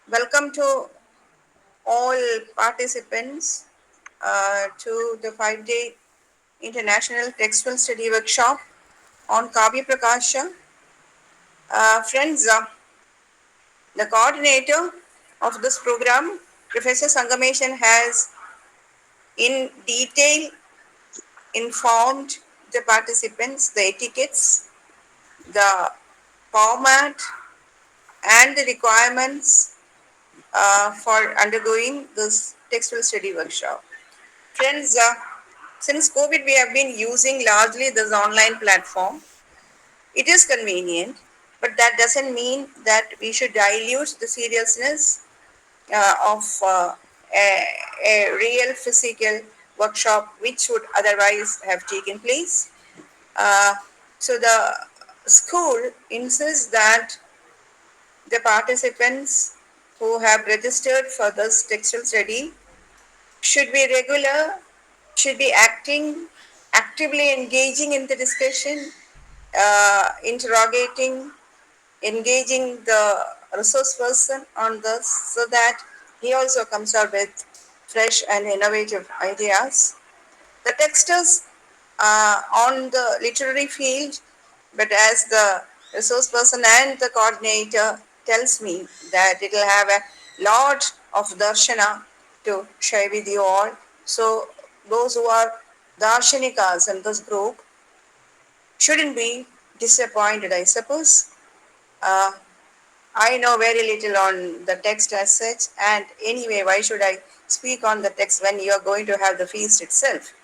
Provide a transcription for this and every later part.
Welcome to all participants to the 5-day International Textual Study Workshop on Kavya Prakasha. Friends, the coordinator of this program, Professor Sangameshan, has in detail informed the participants the etiquettes, the format, and the requirements for undergoing this textual study workshop. Friends, since COVID, we have been using largely this online platform. It is convenient, but that doesn't mean that we should dilute the seriousness of a real physical workshop which would otherwise have taken place. Uh, so the school insists that the participants who have registered for this textual study should be regular, should be actively engaging in the discussion, interrogating, engaging the resource person on this so that he also comes out with fresh and innovative ideas. The text is on the literary field, but as the resource person and the coordinator tells me that it will have a lot of darshana to share with you all. So those who are darshanikas in this group shouldn't be disappointed, I suppose. Uh, I know very little on the text as such, and anyway, why should I speak on the text when you are going to have the feast itself?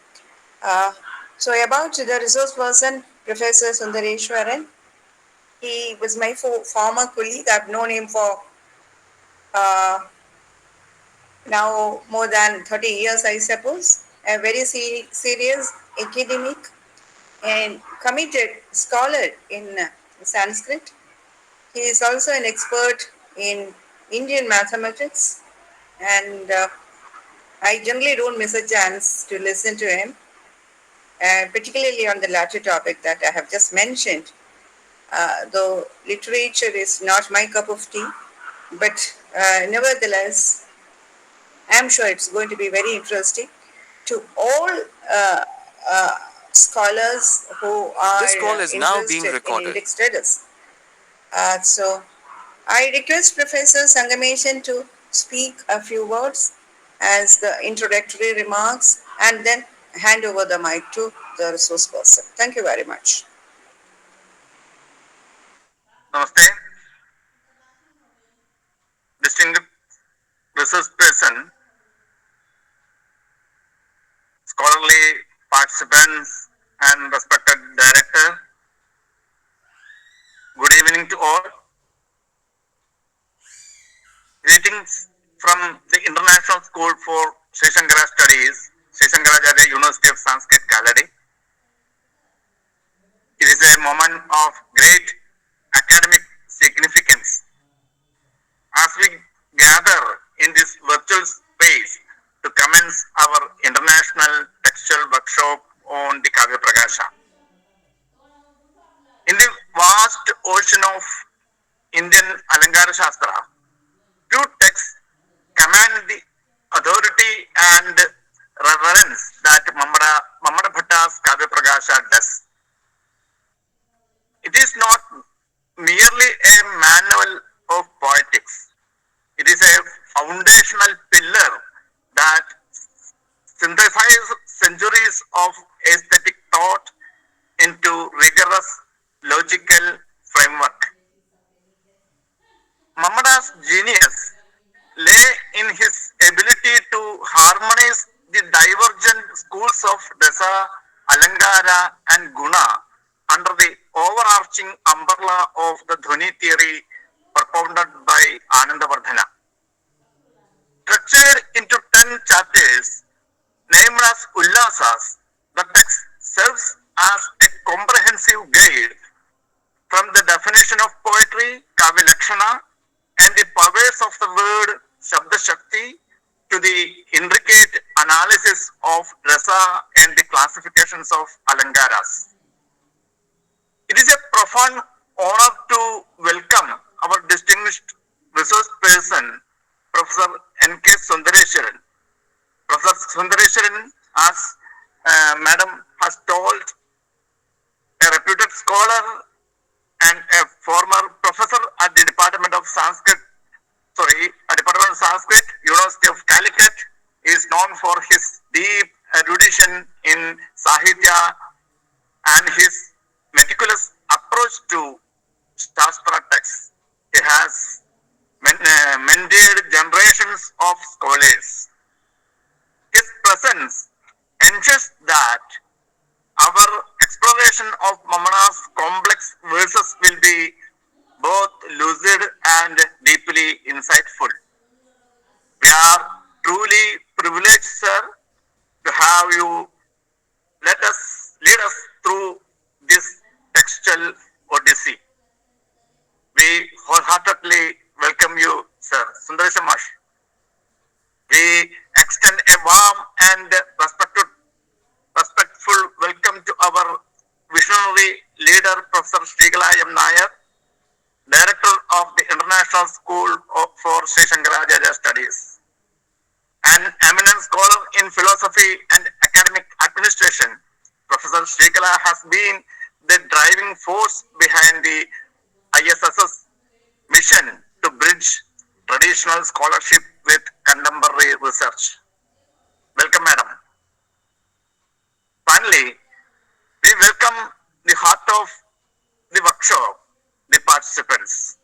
Uh, so about the resource person, Professor Sundareshwaran, he was my former colleague. I've known him for uh, now more than 30 years, I suppose. A very serious academic and committed scholar in Sanskrit. He is also an expert in Indian mathematics, and I generally don't miss a chance to listen to him, particularly on the latter topic that I have just mentioned. Though literature is not my cup of tea, but nevertheless, I'm sure it's going to be very interesting to all uh, uh, scholars who are This call is now being interested in recorded. index studies. So I request Professor Sangameshan to speak a few words as the introductory remarks and then hand over the mic to the resource person. Thank you very much. Namaste, distinguished resource person, scholarly participants, and respected director. Good evening to all. Greetings from the International School for Sri Shankara Studies, Sri Shankaracharya University of Sanskrit Gallery. It is a moment of great academic significance as we gather in this virtual space to commence our international textual workshop on the Kavya Prakasha. In the vast ocean of Indian Alankara Shastra, two texts command the authority and reverence that Mamada Bhatta's Kavya Prakasha does. It is not merely a manual of poetics, it is a foundational pillar that synthesizes centuries of aesthetic thought into rigorous logical framework. Mamada's genius lay in his ability to harmonize the divergent schools of Dasa, Alankara, and Guna under the overarching umbrella of the Dhwani theory propounded by Anandavardhana. Structured into 10 chapters named as Ullasas, the text serves as a comprehensive guide from the definition of poetry, Kavya Lakshana, and the powers of the word Shabda Shakti to the intricate analysis of rasa and the classifications of alankaras. It is a profound honor to welcome our distinguished resource person, Professor N.K. Sundareswaran. Professor Sundareswaran, as Madam has told, a reputed scholar and a former professor at the Department of Sanskrit, University of Calicut, is known for his deep erudition in Sahitya and his meticulous approach to Shastra texts. He has mentored generations of scholars. His presence ensures that our exploration of Mamana's complex verses will be both lucid and deeply insightful. We are truly privileged, sir, to have you lead us through this textual odyssey. We wholeheartedly welcome you, sir. Sundaresh Mash. We extend a warm and respectful welcome to our visionary leader, Professor Srikala M. Nair, Director of the International School for Sri Shankaracharya Studies, an eminent scholar in philosophy and academic administration. Professor Srikala has been the driving force behind the ISS's mission to bridge traditional scholarship with contemporary research. Welcome, madam. Finally, we welcome the heart of the workshop, the participants.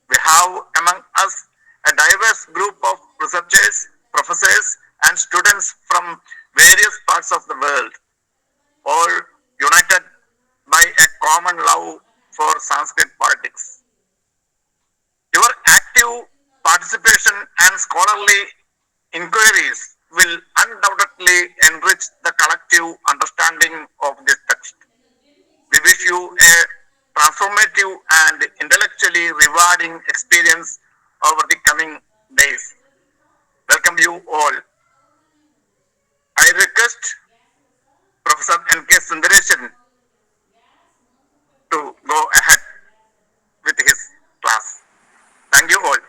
We have among us a diverse group of researchers, professors, and students from various parts of the world, all united by a common love for Sanskrit politics. Your active participation and scholarly inquiries will undoubtedly enrich the collective understanding of this text. We wish you a transformative and intellectually rewarding experience over the coming days. Welcome you all. I request Professor N.K. Sundaresan to go ahead with his class. Thank you all.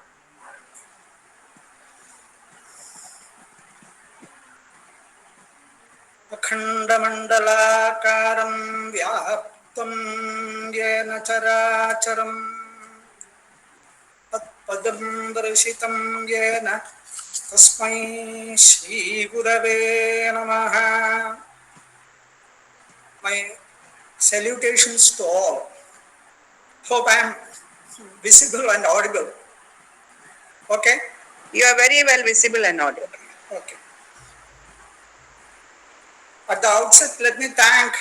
अखण्डमण्डलाकारं व्याप्तं येन चराचरं तत्पदं दर्शितं येन तस्मै श्रीगुरवे नमः. My salutations to all. Hope I am visible and audible. Okay? You are very well visible and audible. Okay. At the outset, let me thank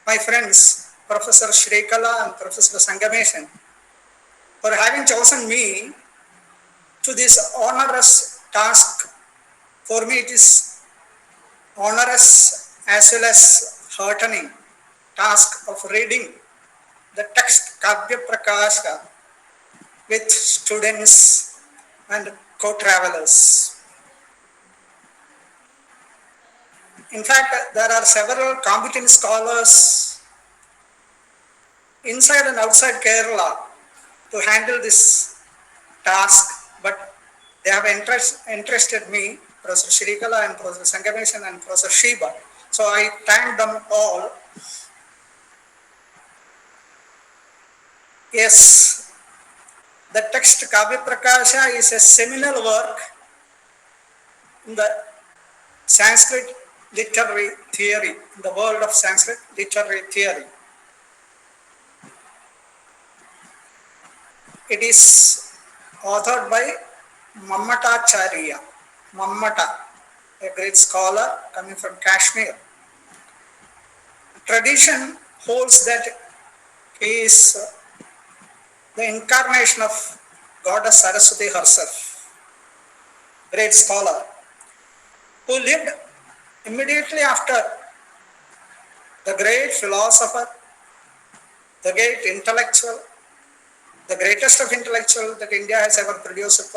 my friends, Professor Shrikala and Professor Sangamesan, for having chosen me to this onerous task. For me, it is onerous as well as heartening task of reading the text Kavya Prakasha with students and co-travelers. In fact, there are several competent scholars inside and outside Kerala to handle this task, but they have entrusted me, Professor Shrikala and Professor Sangamesan and Professor Shiba. So I thank them all. Yes, the text Kavya Prakasha is a seminal work in the Sanskrit literary theory, in the world of Sanskrit literary theory. It is authored by Mammatacharya, Mammata, a great scholar coming from Kashmir. Tradition holds that he is the incarnation of Goddess Saraswati herself, great scholar, who lived immediately after the great philosopher, the great intellectual, the greatest of intellectuals that India has ever produced,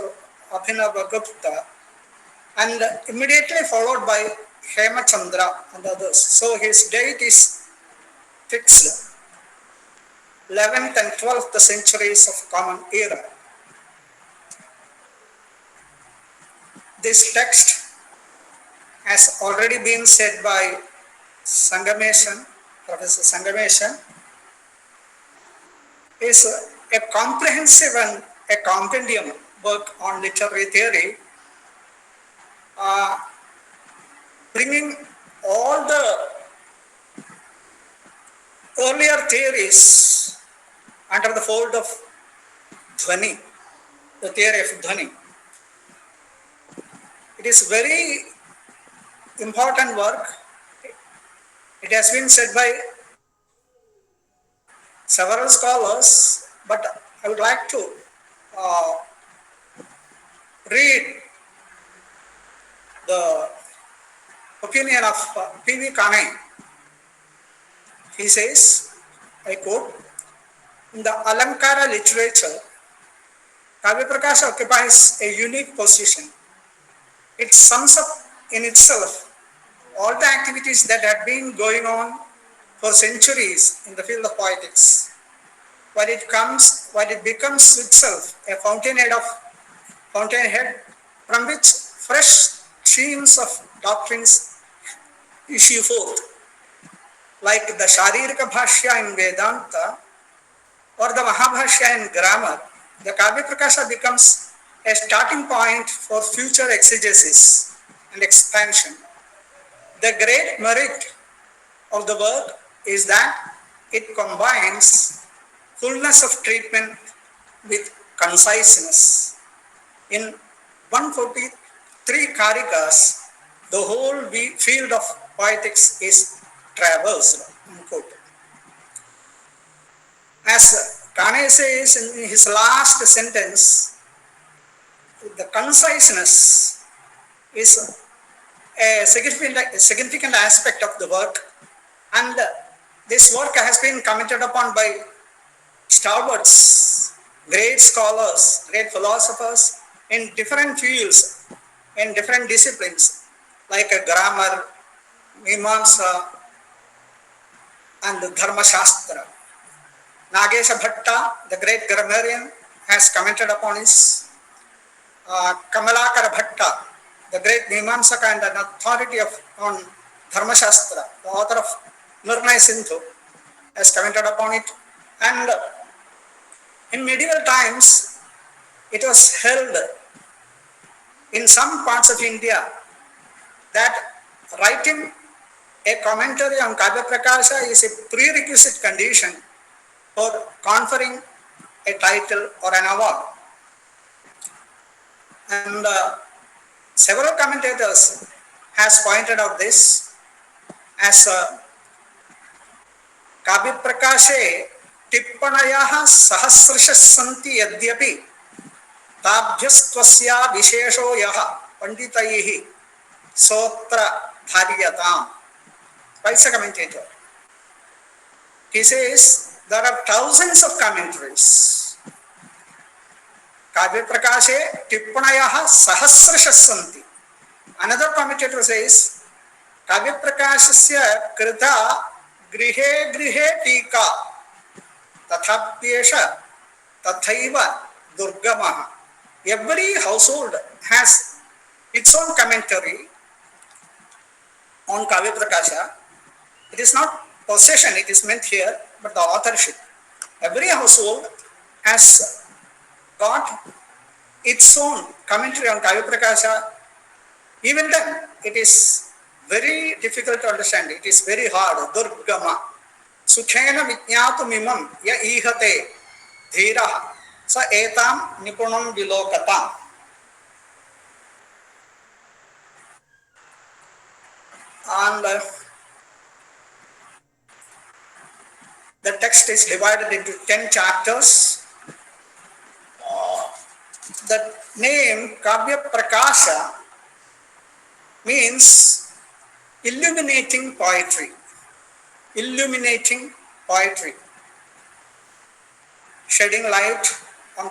Abhinava Gupta, and immediately followed by Hemachandra and others. So his date is fixed, 11th and 12th centuries of Common Era. This text has already been said by Sangameshan, Professor Sangameshan, is a comprehensive and a compendium work on literary theory, bringing all the earlier theories under the fold of Dhvani, the theory of Dhvani. It is very important work. It has been said by several scholars, but I would like to uh, read the opinion of P.V. Kane. He says, I quote, in the Alankara literature, Kavya Prakash occupies a unique position. It sums up in itself all the activities that had been going on for centuries in the field of poetics. While it becomes itself a fountainhead from which fresh streams of doctrines issue forth, like the Sharirika Bhashya in Vedanta or the Mahabhashya in grammar. The Kavya Prakasha becomes a starting point for future exegesis and expansion. The great merit of the work is that it combines fullness of treatment with conciseness. In 143 karikas, the whole field of poetics is traversed. Unquote. As Kane says in his last sentence, the conciseness is a significant aspect of the work, and this work has been commented upon by stalwarts, great scholars, great philosophers in different fields, in different disciplines, like grammar, Mimamsa, and Dharma Shastra. Nagesha Bhatta, the great grammarian, has commented upon his. Kamalakara Bhatta, the great Mimamsaka and an authority on Dharma Shastra, the author of Nirnaya Sindhu, has commented upon it. And in medieval times, it was held in some parts of India that writing a commentary on Kavya Prakasha is a prerequisite condition for conferring a title or an award. And several commentators has pointed out this as Kavya Prakashe टिप्पणयः सहस्रशः सन्ति यद्यपि ताभ्यस्त्वस्य विशेषो यः पंडितैः सोत्र धार्यताम्. Writes a commentator. He says there are thousands of commentaries. Kavya Prakashe टिप्पणयः सहस्रशः सन्ति. Another commentator says Kavya Prakashasya कृता गृहे गृहे टीका तथाप्येष तथैव दुर्गमः. Every household has its own commentary on Kavya Prakasha. It is not possession, it is meant here, but the authorship. Every household has got its own commentary on Kavya Prakasha. Even then, it is very difficult to understand. It is very hard. Durgama. Sukhena Vijnatumimam ya ihate dhiraha sa etam nipunam vilokatam. And the text is divided into 10 chapters. The name Kavya Prakasha means illuminating poetry. Illuminating poetry. Shedding light on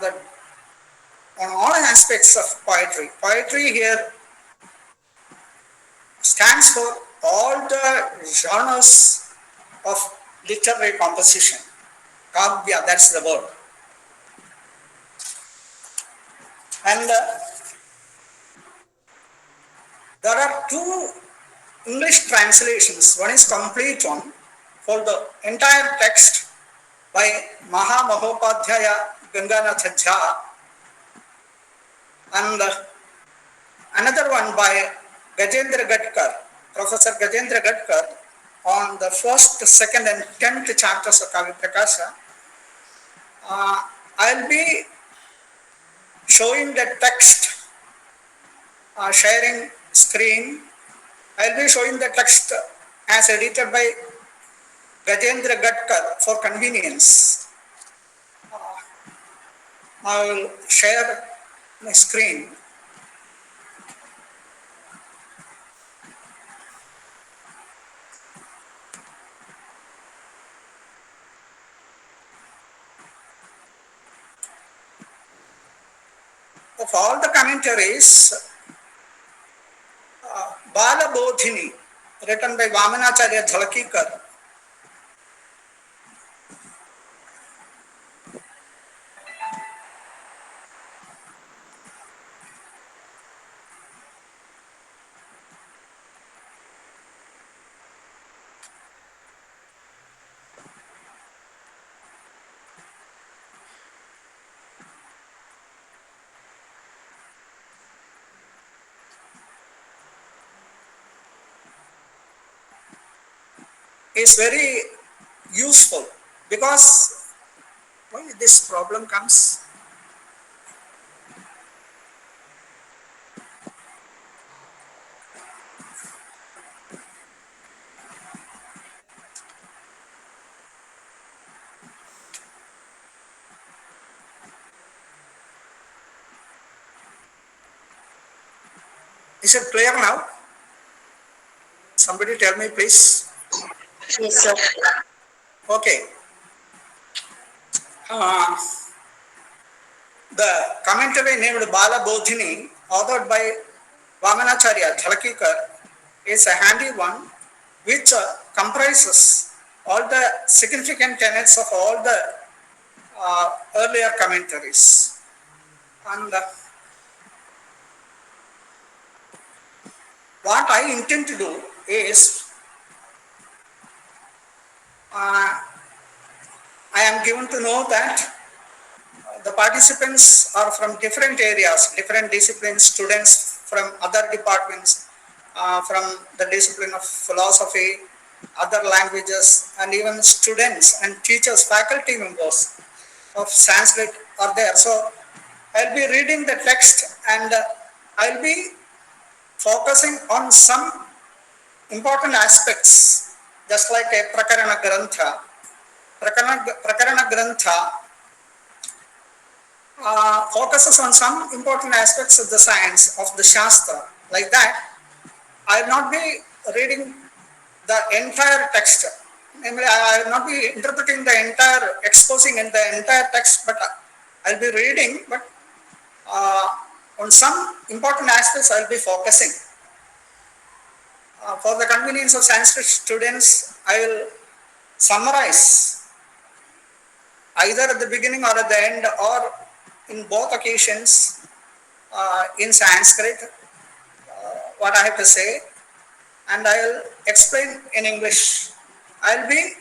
all aspects of poetry. Poetry here stands for all the genres of literary composition. Kavya, that's the word. And There are two English translations. One is complete one for the entire text by Maha Mahopadhyaya Ganganath Jha, and another one by Gajendra Gadkar, Professor Gajendra Gadkar, on the first, second, and 10th chapters of Kavya Prakasha. I'll be showing the text, sharing screen. I'll be showing the text as edited by Gajendra Gadkar for convenience. I will share my screen. Of all the commentaries, Bala Bodhini, written by Vamanacharya Dhalakikar, is very useful, because why this problem comes? Is it clear now? Somebody tell me, please. Yes, sir. Okay. The commentary named Bala Bodhini, authored by Vamanacharya Dhalakikar, is a handy one which comprises all the significant tenets of all the earlier commentaries. And what I intend to do is, I am given to know that the participants are from different areas, different disciplines, students from other departments, from the discipline of philosophy, other languages, and even students and teachers, faculty members of Sanskrit are there. So I'll be reading the text, and I'll be focusing on some important aspects, just like a Prakarana Grantha. Prakarana Grantha focuses on some important aspects of the science, of the Shastra. Like that, I will not be reading the entire text. Namely, I will not be interpreting the entire, exposing in the entire text, but I will be reading, but on some important aspects I will be focusing. For the convenience of Sanskrit students, I will summarize either at the beginning or at the end, or in both occasions in Sanskrit what I have to say, and I will explain in English. I will be,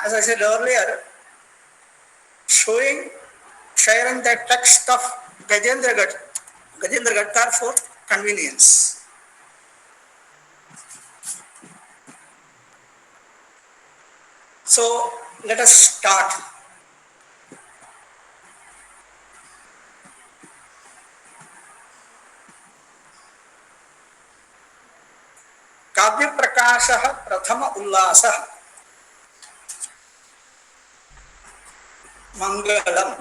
as I said earlier, sharing the text of Gajendra Gadkar for convenience. So let us start. काव्य प्रकाशः प्रथम उल्लासः मंगलम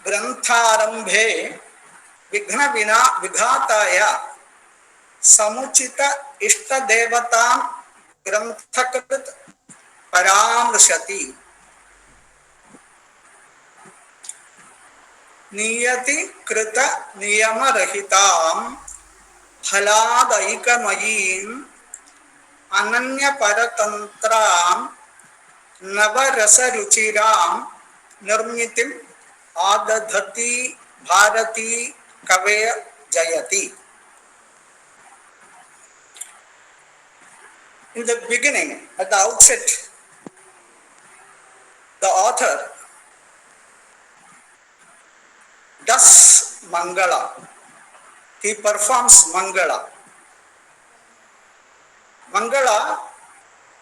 ग्रंथारंभे विघ्न विघाताय समुचित इष्ट देवता ग्रंथकृत परामर्शति नियति कृत नियम रहितां फलादैकमयीं अनन्य परतंत्रां नवरसरुचिरां निर्मितिम् आदधति भारती कवय जयति. In the beginning, at the outset, the author does Mangala. He performs Mangala. Mangala,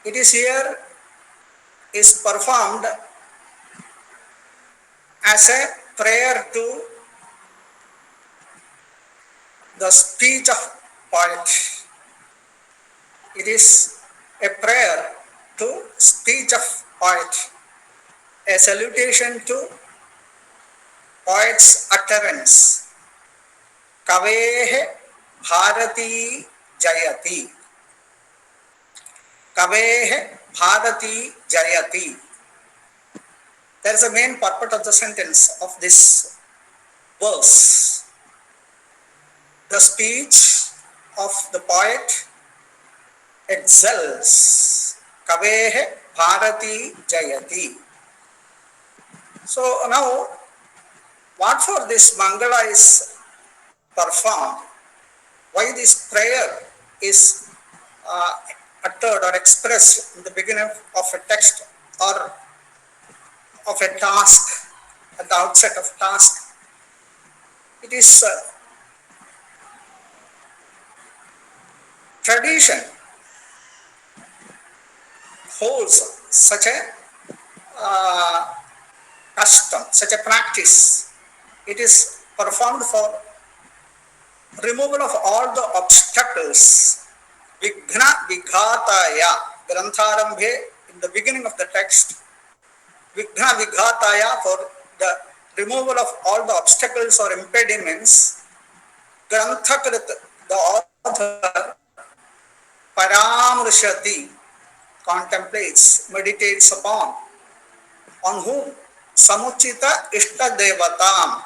it is here, is performed as a prayer to the speech of poet. It is a prayer to speech of poet, a salutation to poet's utterance. Kavehe Bharati Jayati. Kavehe Bharati Jayati. There is a main purport of the sentence of this verse. The speech of the poet excels. Kavehe Bharati Jayati. So now, what for this Mangala is performed? Why this prayer is uttered or expressed in the beginning of a text or of a task, at the outset of task? It is tradition holds such a custom, such a practice. It is performed for removal of all the obstacles. Vighna Vighataya. Grantharambhe, in the beginning of the text, Vighna Vighataya, for the removal of all the obstacles or impediments. Granthakrit, the author, Paramrishati, contemplates, meditates upon. On whom? Samuchita Ishta Devatam,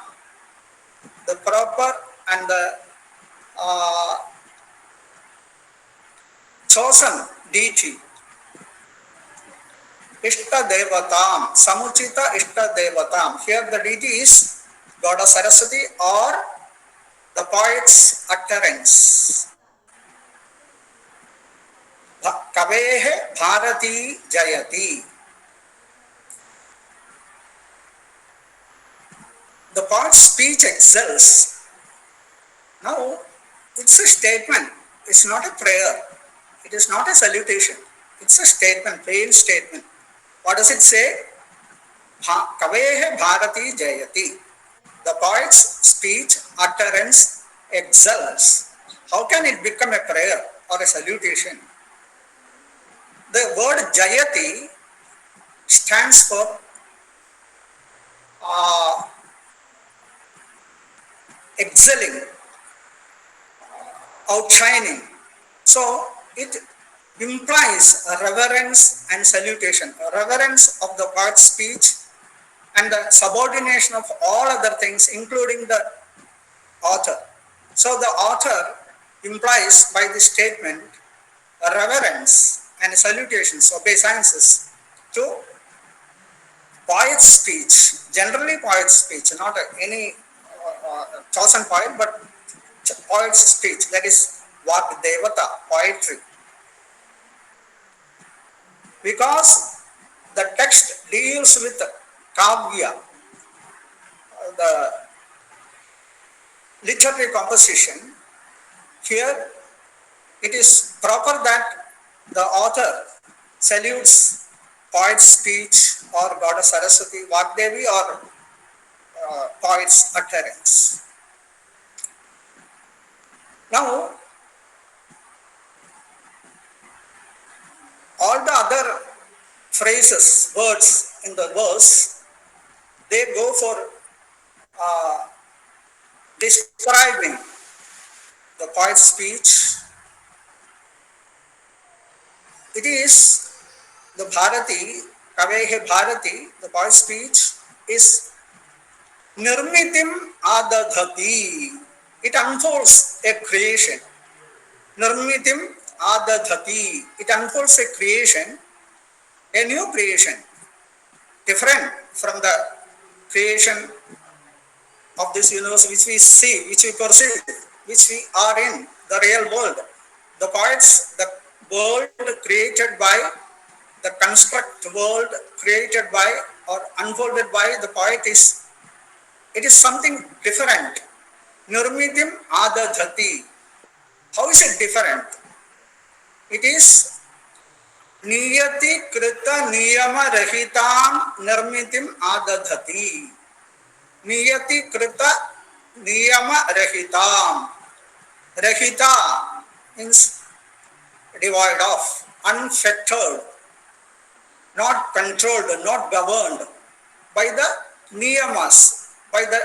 the proper and the chosen deity. Ishta Devatam, Samuchita Ishta Devatam. Here the deity is Goddess Saraswati or the poet's utterance. Kavehe Bharati Jayati. The poet's speech excels. Now, it's a statement. It's not a prayer. It is not a salutation. It's a statement, plain statement. What does it say? Kavehe Bharati Jayati. The poet's speech, utterance excels. How can it become a prayer or a salutation? The word Jayati stands for excelling, outshining. So it implies a reverence and salutation, a reverence of the poet's speech and the subordination of all other things, including the author. So the author implies by this statement a reverence and salutations, obeisances to poet's speech, generally poet's speech, not any chosen poet, but poet's speech, that is Vak Devata, poetry. Because the text deals with kavya, the literary composition, here it is proper that the author salutes poet's speech or Goddess Saraswati, Vagdevi, or poet's utterance. Now, all the other phrases, words in the verse, they go for describing the poet's speech. It is the Bharati, Kavehe Bharati, the poet's speech is Nirmitim Adadhati. It unfolds a creation. Nirmitim Adadhati. It unfolds a creation, a new creation, different from the creation of this universe which we see, which we perceive, which we are in, the real world. The poet's, the world created by the construct world created by or unfolded by the poet is, it is something different. Nirmitim adadhati. How is it different? It is niyati krita niyama rahitam nirmitim adadhati. Niyati krita niyama rahitam. Rahita means devoid of, unfettered, not controlled, not governed by the niyamas, by the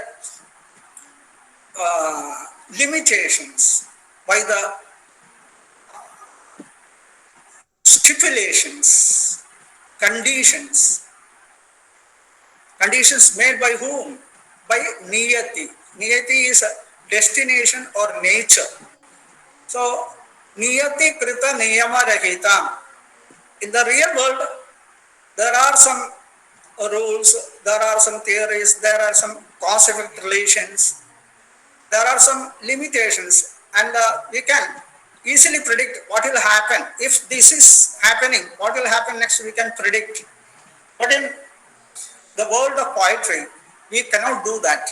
limitations, by the stipulations, conditions. Conditions made by whom? By niyati. Niyati is a destination or nature. So, niyati krita niyama rahitam. In the real world, there are some rules, there are some theories, there are some cause-effect relations, there are some limitations, and we can easily predict what will happen. If this is happening, what will happen next, we can predict. But in the world of poetry, we cannot do that.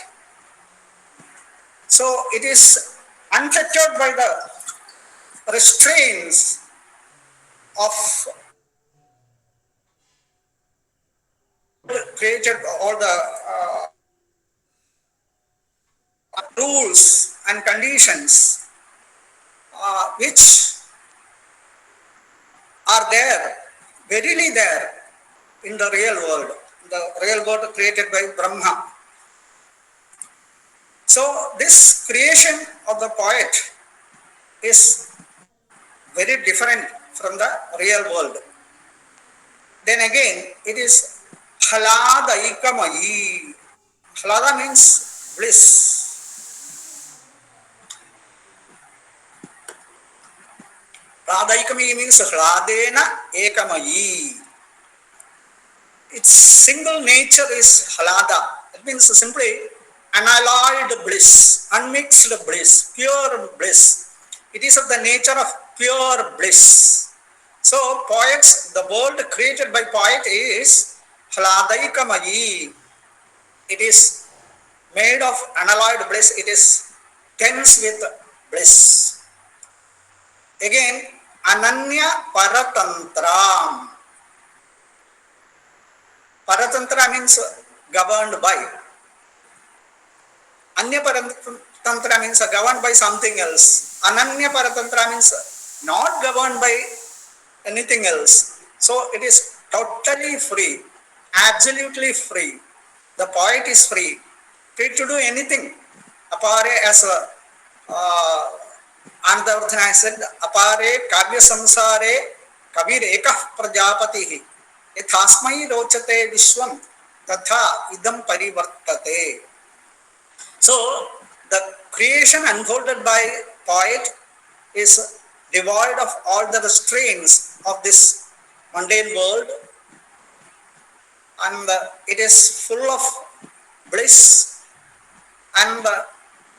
So it is unfettered by the restraints of created all the rules and conditions which are there, verily there in the real world created by Brahma. So this creation of the poet is very different from the real world. Then again, it is Haladaikamayi. Halada means bliss. Radhaikami means Hladena Ekamayi. Its single nature is Halada. It means simply unalloyed bliss, unmixed bliss, pure bliss. It is of the nature of pure bliss. So poets, the world created by poet is Hladaikamai. It is made of unalloyed bliss. It is tense with bliss. Again, Ananya Paratantram. Paratantra means governed by. Anya Paratantra means governed by something else. Ananya Paratantra means not governed by anything else. So it is totally free, absolutely free. The poet is free to do anything. Apare, as Anandavardhana said, apare kavya samsare kavir ekah prajapatihi yathasmai rochate vishwam tatha idam parivartate. So the creation unfolded by poet is devoid of all the restraints of this mundane world, and it is full of bliss, and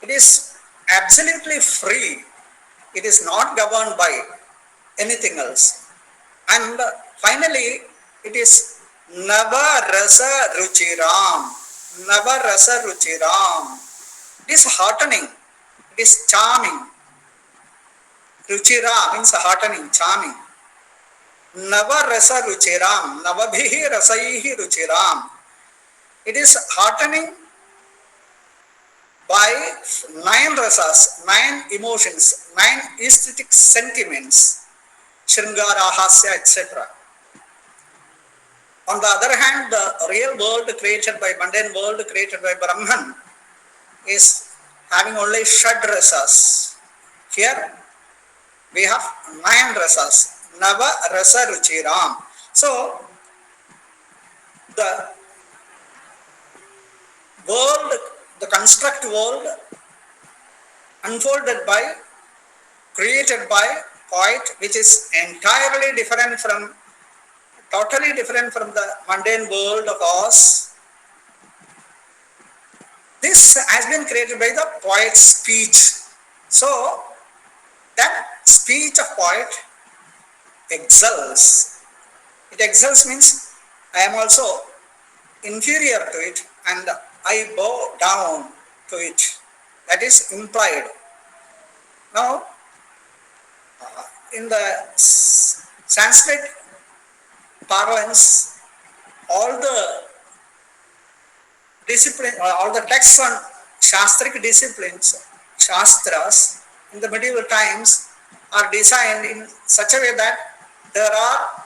it is absolutely free. It is not governed by anything else. And finally, it is Nava Rasa Ruchiram. Nava Rasa Ruchiram. It is heartening. It is charming. Ruchira means heartening, charming. Nava Rasa Ruchiram. Navabhihi Rasaihi Ruchiram. It is heartening by 9 rasas, 9 emotions, 9 aesthetic sentiments, Shringara, Hasya, etc. On the other hand, the real world created by, mundane world created by Brahman is having only Shad rasas. Here we have 9 rasas, Nava Rasa Ruchiram. So the world, the construct world unfolded by, created by poet, which is entirely different from, totally different from the mundane world of us. This has been created by the poet's speech. So that speech of poet excels. It excels means I am also inferior to it and I bow down to it. That is implied. Now, in the Sanskrit parlance, all the discipline, all the texts on Shastric disciplines, Shastras, in the medieval times are designed in such a way that there are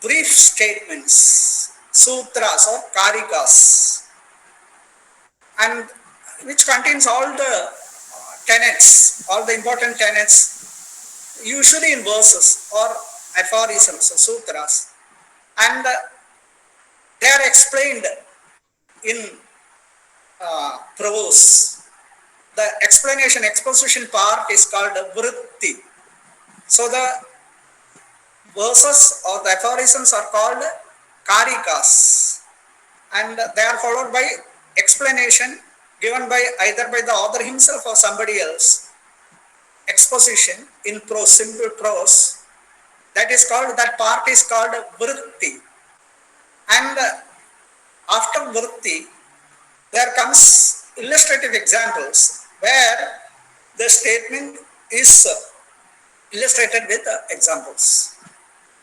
brief statements, sutras or karikas, and which contains all the tenets, all the important tenets, usually in verses or aphorisms or sutras, and they are explained in prose. The explanation, exposition part is called vritti. So the verses or the aphorisms are called karikas, and they are followed by explanation given by either by the author himself or somebody else. Exposition in prose, simple prose. That is called, that part is called vritti. And after vritti, there comes illustrative examples where the statement is illustrated with examples.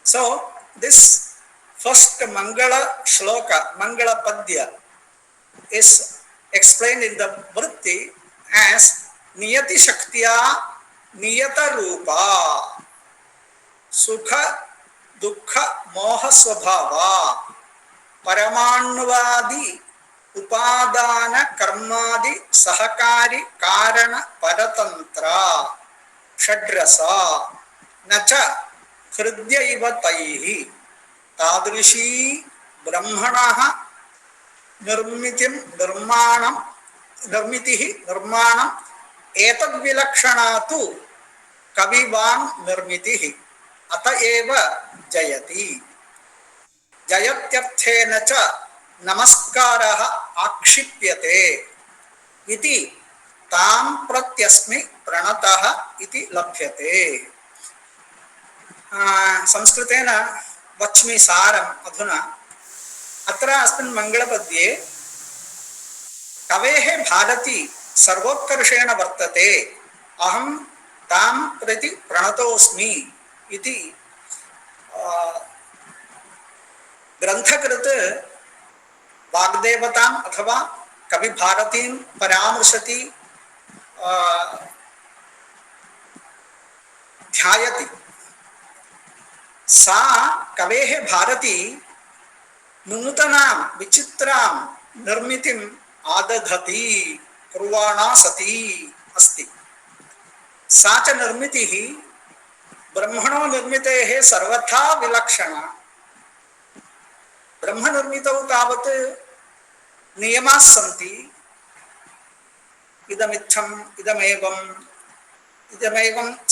So this first Mangala Shloka, Mangala Padya, is explained in the vritti as Niyati Shaktya Niyata Rupa Sukha Dukha Moha Swabhava Paramanvadi Upadana Karmadi Sahakari Karana Paratantra Shadrasa Nacha Hridya Iva Taihi Tadrishi Brahmanaha Nirmitim Nirmanam Nirmitihi Nirmanam Etad Vilakshana Kavivan Nirmitihi Ata Eva Jayati Jayatyarthena cha Namaskaraha Akshipyate iti Tam Pratyasmi Pranataha iti Labhyate. Sanskritena Vachmi Saram Adhuna Atra Asmin Mangalapadye Kavehe Bharati Sarvotkarshena Vartate Aham Tam Prati Pranatosmi iti ग्रंथकृत वाग्देवताम अथवा कवि भारतीम परामर्शति ध्यायति सा कवेः भारती नूतनां विचित्रां निर्मितिम् आदधति कुर्वाणा सती अस्ति सा च निर्मितिः ब्रह्मणो निर्मितेः सर्वथा विलक्षणा ब्रह्म निर्मितौ तावत् नियमाः सन्ति इदमित्थम् इदमेवं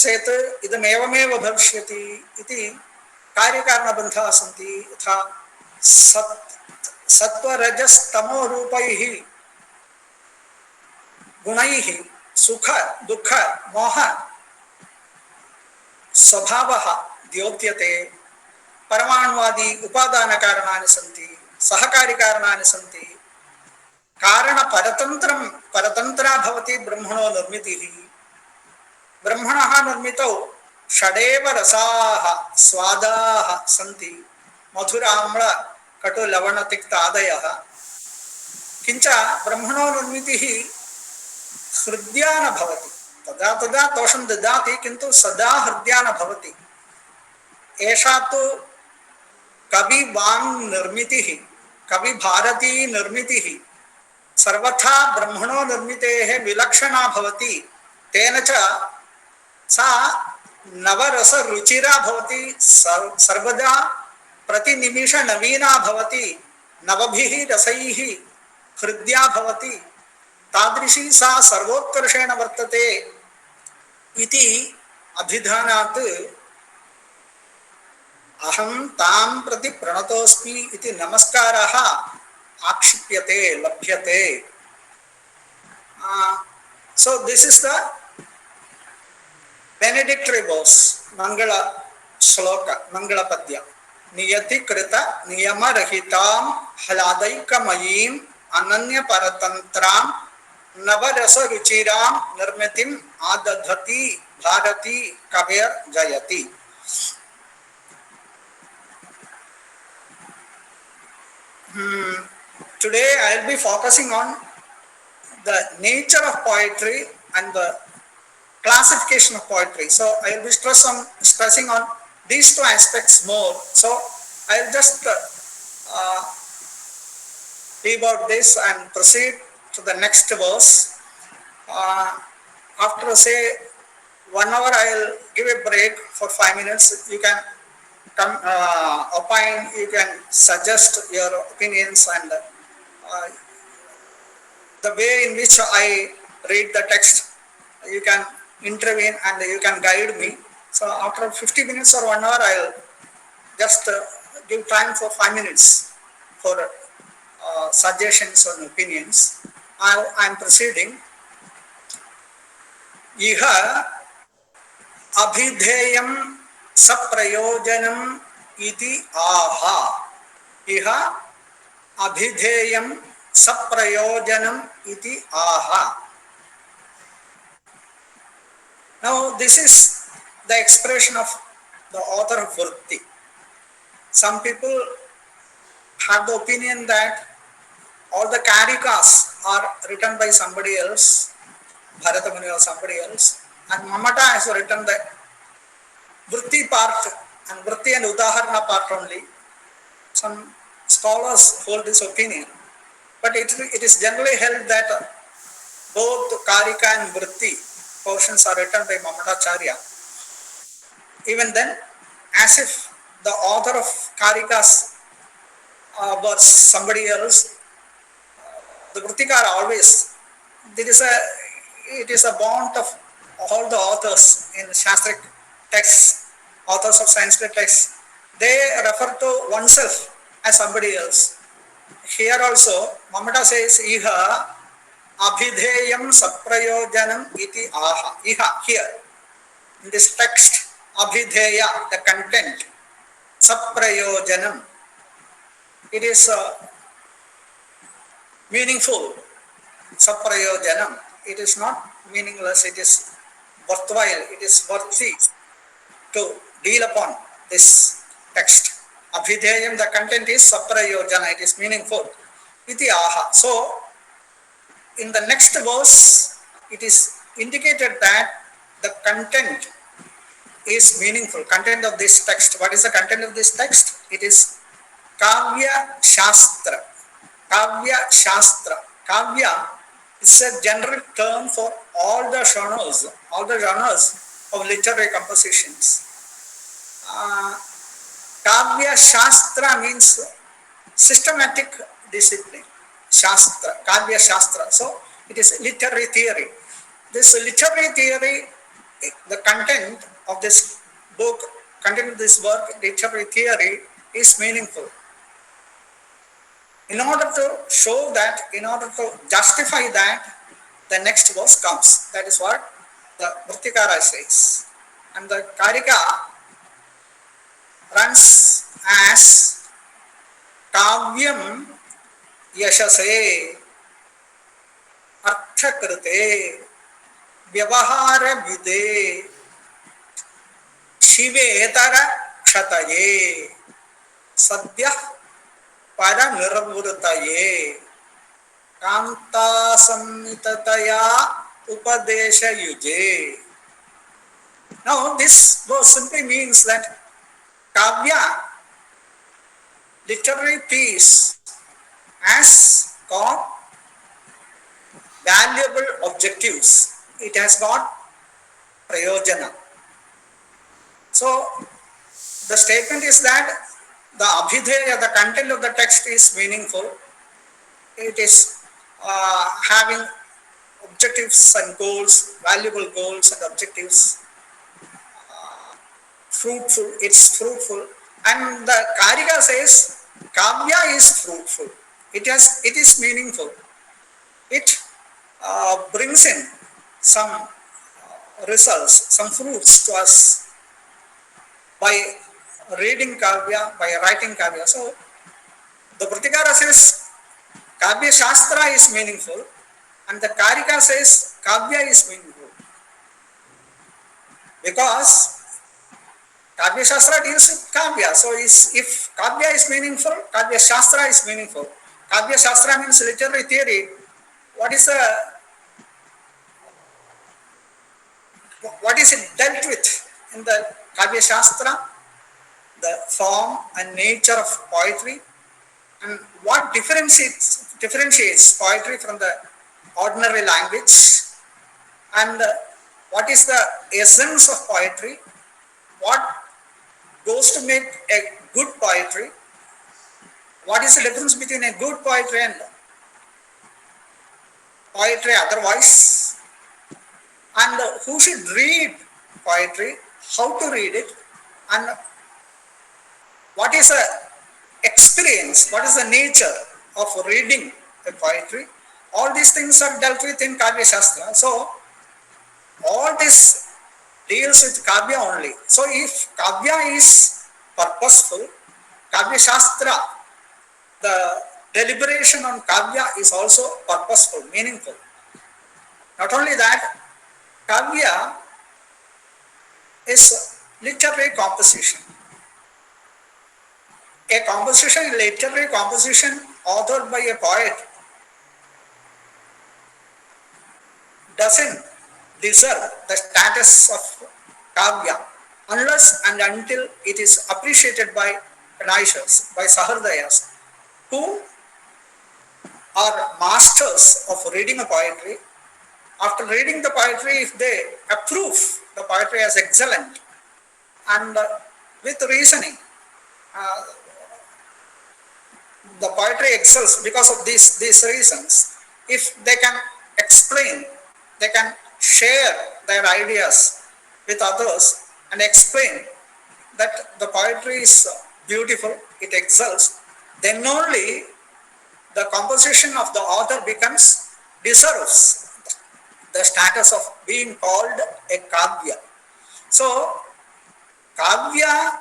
चेत् इदमेवमेव भविष्यति इति कार्यकारणबन्धाः सन्ति यथा सत्त्वरजस्तमो रूपैः गुणैः सुख दुःख मोह स्वभावः द्योत्यते परमाणुवादी उपादान कारणानि सन्ति सहकारी कारणानि सन्ति कारण परतंत्रं परतंत्रा भवति ब्रह्मणो निर्मितिः ब्रह्मणः निर्मितौ षडेव रसाः स्वादाः सन्ति मधुराम्ल कटु लवण तिक्त आदयः किंच ब्रह्मणो निर्मितिः हृद्या न भवति तदा तदा दोषं ददाति किन्तु सदा हृद्या न भवति एषा तु कवि वांग निर्मितिः कवि भारती निर्मितिः सर्वथा ब्रह्मणो निर्मितेः विलक्षणा भवति तेन च सा नवरस रुचिरा भवति सर्वदा प्रतिनिमिष नवीना भवति नवभिः रसैः हृद्या भवति तादृशी सा सर्वोत्कर्षेण वर्तते इति अभिधानात् अहं तां प्रति प्रणतोस्मि इति नमस्कारः आक्षिप्यते लभ्यते. So this is the benedictory verse, Mangala ಶ್ಲೋಕ ಮಂಗಳ ಪದ್ಯ. ನಿಯತಿಕೃತ ನಿಯಮರಹಿತಾಂ ಹ್ಲಾದೈಕಮಯೀಂ ಅನನ್ಯ ಪರತಂತ್ರಾಂ ನವರಸ ರುಚಿರಾಂ ನಿರ್ಮಿತಿಂ ಆದಧತಿ Bharati ಕವೇರ್ ಜಯತಿ. Today I will be focusing on the nature of poetry and the classification of poetry. So I will be stressing on these two aspects more. So I will just leave out this and proceed to the next verse. After say 1 hour, I will give a break for 5 minutes. You can come opine, you can suggest your opinions, and the way in which I read the text, you can intervene and you can guide me. So after 50 minutes or 1 hour, I will just give time for 5 minutes for suggestions and opinions. I am proceeding. Iha abhidheyam saprayojanam iti aha. Iha abhidheyam saprayojanam iti aha. Now this is the expression of the author of Vritti. Some people have the opinion that all the karikas are written by somebody else, Bharata Muni or somebody else, and Mamata has written the Vritti part and Vritti and Udaharana part only. Some scholars hold this opinion, but it is generally held that both Karika and Vritti portions are written by Mamatacharya. Even then, as if the author of Karikas was somebody else, the Vrittika are always, it is a bond of all the authors in Shastric texts, authors of Sanskrit texts. They refer to oneself as somebody else. Here also, Mamata says, Iha abhidheyam saprayojanam iti aha. Iha, here. In this text, abhidheya, the content, saprayojanam, it is meaningful. Saprayojanam, it is not meaningless, it is worthwhile, it is worthy to deal upon this text. Abhidheyam, the content is saprayojana, it is meaningful. Iti aha. So, in the next verse, it is indicated that the content is meaningful. Content of this text. What is the content of this text? It is Kavya Shastra. Kavya Shastra. Kavya is a general term for all the genres of literary compositions. Kavya Shastra means systematic discipline. Shastra, Kavya Shastra. So it is literary theory. This literary theory, the content of this book, content of this work, literary theory, is meaningful. In order to show that, in order to justify that, the next verse comes. That is what the Vrittikara says. And the Karika runs as Kavyam Yashase Arthakrite Vyavahara Vide Shivetara Kshataye Sadhyah Paranirvurtaye Kanta Sammitataya Upadesha Yuje. Now this verse simply means that Kavya, literary piece, has got valuable objectives. It has got prayojana. So the statement is that the abhidheya, the content of the text is meaningful. It is having objectives and goals, valuable goals and objectives. Fruitful, it's fruitful. And the Karika says, Kavya is fruitful. It is meaningful. It brings in some results, some fruits to us. by reading Kavya, by writing Kavya. So the Pratikara says Kavya Shastra is meaningful and the Karika says Kavya is meaningful because Kavya Shastra deals with Kavya. So if Kavya is meaningful, Kavya Shastra is meaningful. Kavya Shastra means literary theory. What is it dealt with in the Kavya Shastra? The form and nature of poetry and what differentiates poetry from the ordinary language and what is the essence of poetry, what goes to make a good poetry, what is the difference between a good poetry and poetry otherwise, and who should read poetry, how to read it, and what is the experience, what is the nature of reading a poetry. All these things are dealt with in Kavya Shastra. So all this deals with Kavya only. So if Kavya is purposeful, Kavya Shastra, the deliberation on Kavya is also purposeful, meaningful. Not only that, Kavya is literary composition. A composition, literary composition authored by a poet doesn't deserve the status of Kavya unless and until it is appreciated by Kanishas, by Sahardayas, who are masters of reading a poetry. After reading the poetry, if they approve the poetry as excellent and with reasoning, uh, the poetry excels because of these reasons. If they can explain, they can share their ideas with others and explain that the poetry is beautiful, it excels, then only the composition of the author deserves the status of being called a kavya. So kavya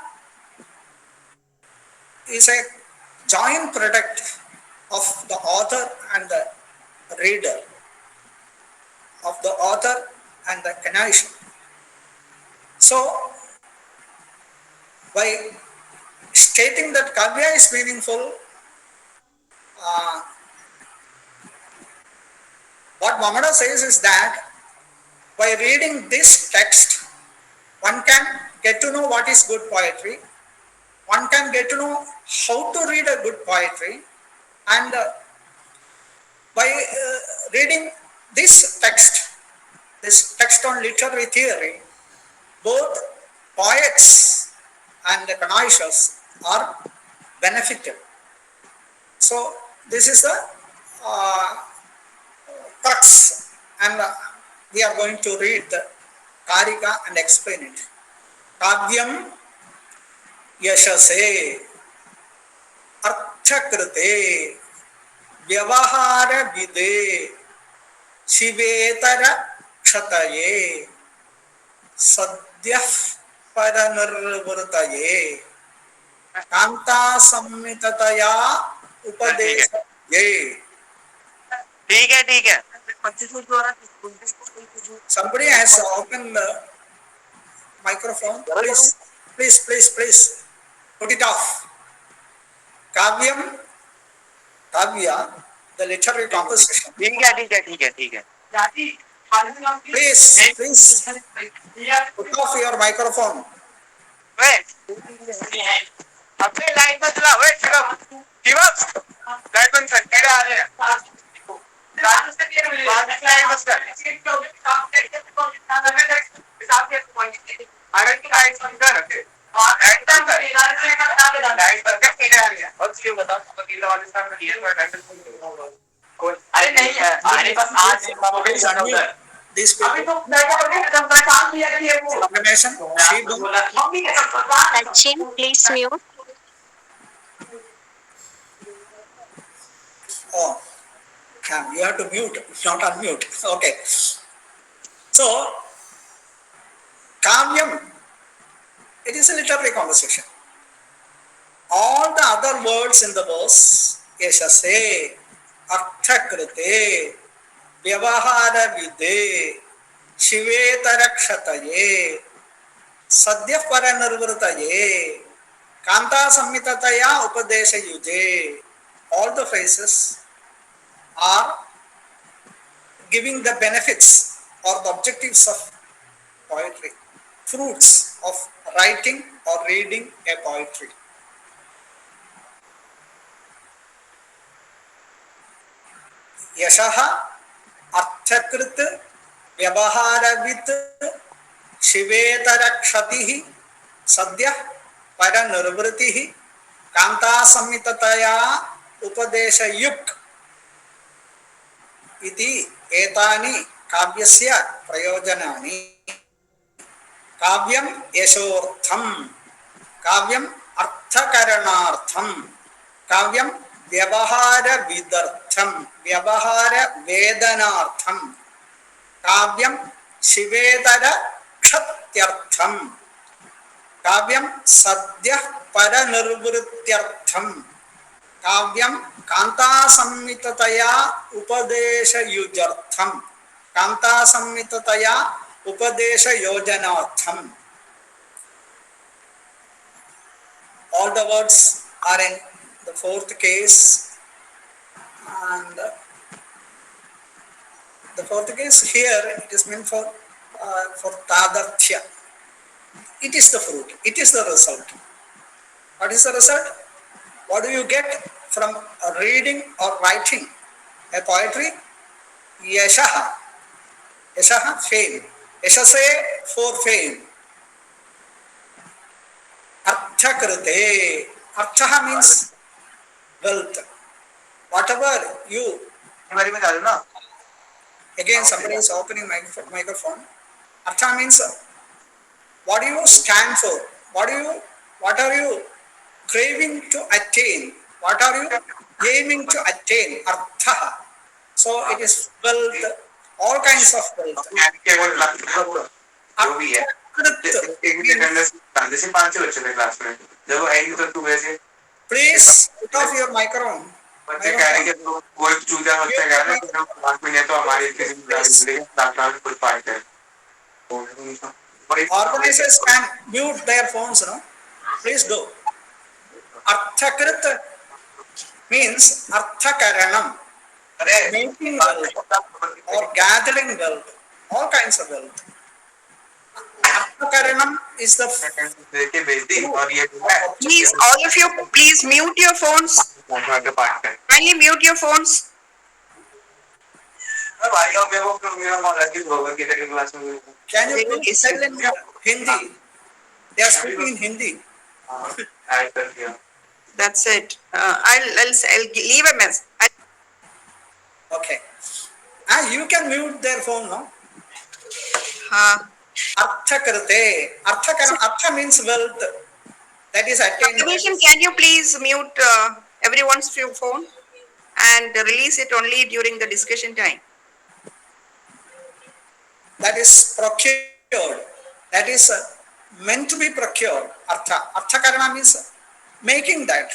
is a joint product of the author and the reader, of the author and the canonization. So by stating that kavya is meaningful, what Mamada says is that by reading this text, one can get to know what is good poetry, one can get to know how to read a good poetry, and by reading this text on literary theory, both poets and canonizers are benefited. So this is the uh, crux, and we are going to read the Karika and explain it. Kavyam yashase arthakrite vyavahara vide shivetara ksataye sadyah paranirvrtaye kanta sammitataya upadeshaye. ठीक है Somebody has opened the microphone. Please, put it off. Kavyam, Kavya, the literary composition. ठीक है Please, put off your microphone. अपने line पर चला Shivam line बंद कर केड़ा आ रहे हैं अगर की लाइन बंद कर लाइन बंद कर केड़ा आ रहे हैं और क्यों बता वकील वाले साहब ने दिया पर अरे नहीं है हमारे पास आज मोबाइल जाना उधर These people. अभी तो काम किया कि वो Combination, she do. Sachin, please mute. Oh, you have to mute, not unmute. Okay. So, Kavyam It is a literary conversation. All the other words in the verse, yashase, arthakrite, vyavahara vide, shivetarakshataya, sadhya paranirvritaye, kanta sammitataya upadesha yuje. All the phrases are giving the benefits or the objectives of poetry, fruits of writing or reading a poetry. यशः अर्थकृत व्यवहारवित् शिवेतरक्षतिः सद्यः परनिर्वृतिः कान्तासंहिततया उपदेशयुक् इति एतानि काव्यस्य प्रयोजनानि. काव्यं यशोर्थं, काव्यम् अर्थकरणार्थं, काव्यं व्यवहारविदर्थं, व्यवहारवेदनार्थं, काव्यं शिवेतरक्षत्यर्थं, काव्यं सद्यः परनिर्वृत्यर्थं, काव्यं कान्तासंहिततया उपदेशयुजर्थं, कान्तासंहिततया उपदेशयोजनार्थं. All the words are in the fourth case, and the fourth case here it is meant for tadarthya. It is the fruit, it is the result. What is the result? What do you get from reading or writing a poetry? Yashaha. Yashaha, fame. Yashase, for fame. Arthakrite. Artha means wealth. Whatever you. Again, somebody is opening microphone. Artha means what do you stand for? What are you craving to attain? What are you aiming to attain? Artha. So it is wealth, all kinds of wealth. Please put off your microphone. Organizers can mute their phones, no? Please do. Arthakrit means arthakaranam, making wealth or gathering wealth, all kinds of wealth. Arthakaranam is the Please, all of you, please mute your phones. Kindly mute your phones. Can you please tell in Hindi? They are speaking in Hindi. That's it. I'll leave a message. Okay. And you can mute their phone, no? Arthakrite. Artha means wealth. That is attained. Can you please mute everyone's phone and release it only during the discussion time? That is procured. That is meant to be procured. Arthakarana means making that,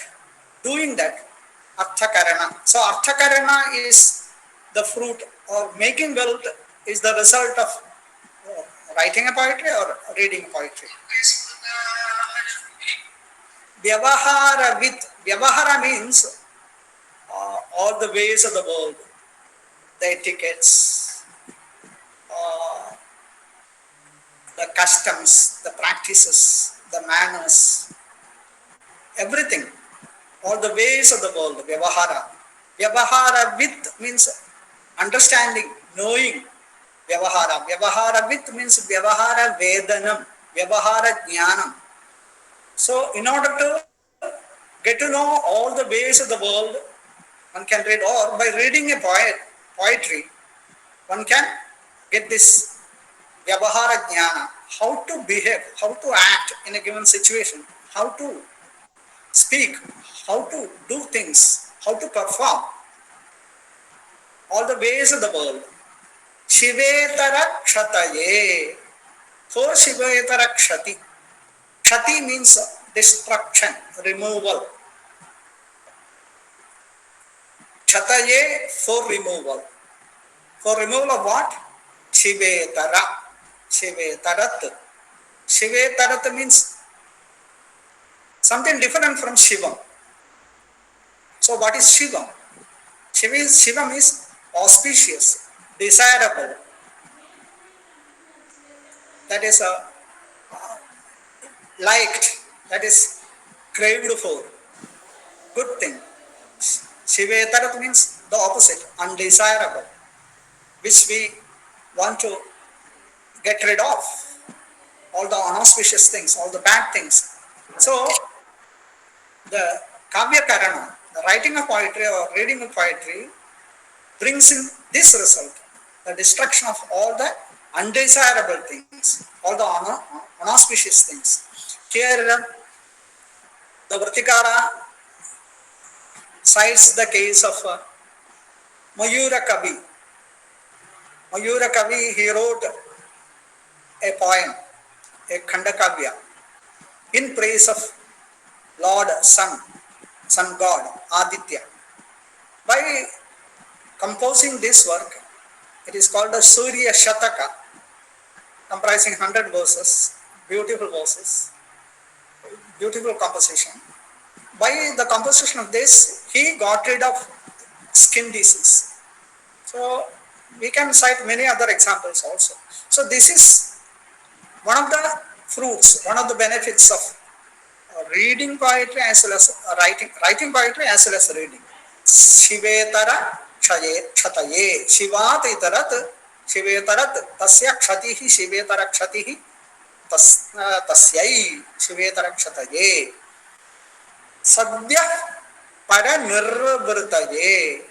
doing that. Arthakarana. So arthakarana is the fruit, or making wealth is the result of writing a poetry or reading poetry. Vyavahara with. Vyavahara means all the ways of the world, the etiquettes, the customs, the practices, the manners, everything, all the ways of the world, vyavahara. Vyavahara with means understanding, knowing. Vyavahara. Vyavahara with means vyavahara vedanam, vyavahara jnanam. So in order to get to know all the ways of the world, one can read, or by reading a poetry, one can get this vyavahara jnana, how to behave, how to act in a given situation, how to speak, how to do things, how to perform, all the ways of the world. Shivetara kshataye, for shivetara kshati. Kshati means destruction, removal. Kshataye for removal. For removal of what? Shivetara. Shivetarat. Shivetarat means something different from Shivam. So what is Shivam? Shivam is auspicious, desirable. That is liked. That is craved for. Good thing. Shivetarat means the opposite, undesirable, which we want to get rid of. All the unauspicious things, all the bad things. So the Kavya Karana, the writing of poetry or reading of poetry, brings in this result, the destruction of all the undesirable things, all the unauspicious things. Here, the Vratikara cites the case of Mayura Kavi. Mayura Kavi, he wrote a poem, a Khandakavya, in praise of Lord Sun God, Aditya. By composing this work, it is called the Surya Shataka, comprising 100 verses, beautiful composition. By the composition of this, he got rid of skin disease. So we can cite many other examples also. So this is one of the fruits, one of the benefits of reading poetry as well as writing poetry as well as reading. Shivetara Kshataye. Shivat itarat Shivetarat tasya kshatihi Shivetara kshatihi tasyai Shivetara kshataye. Sadhya para nirvrtaye.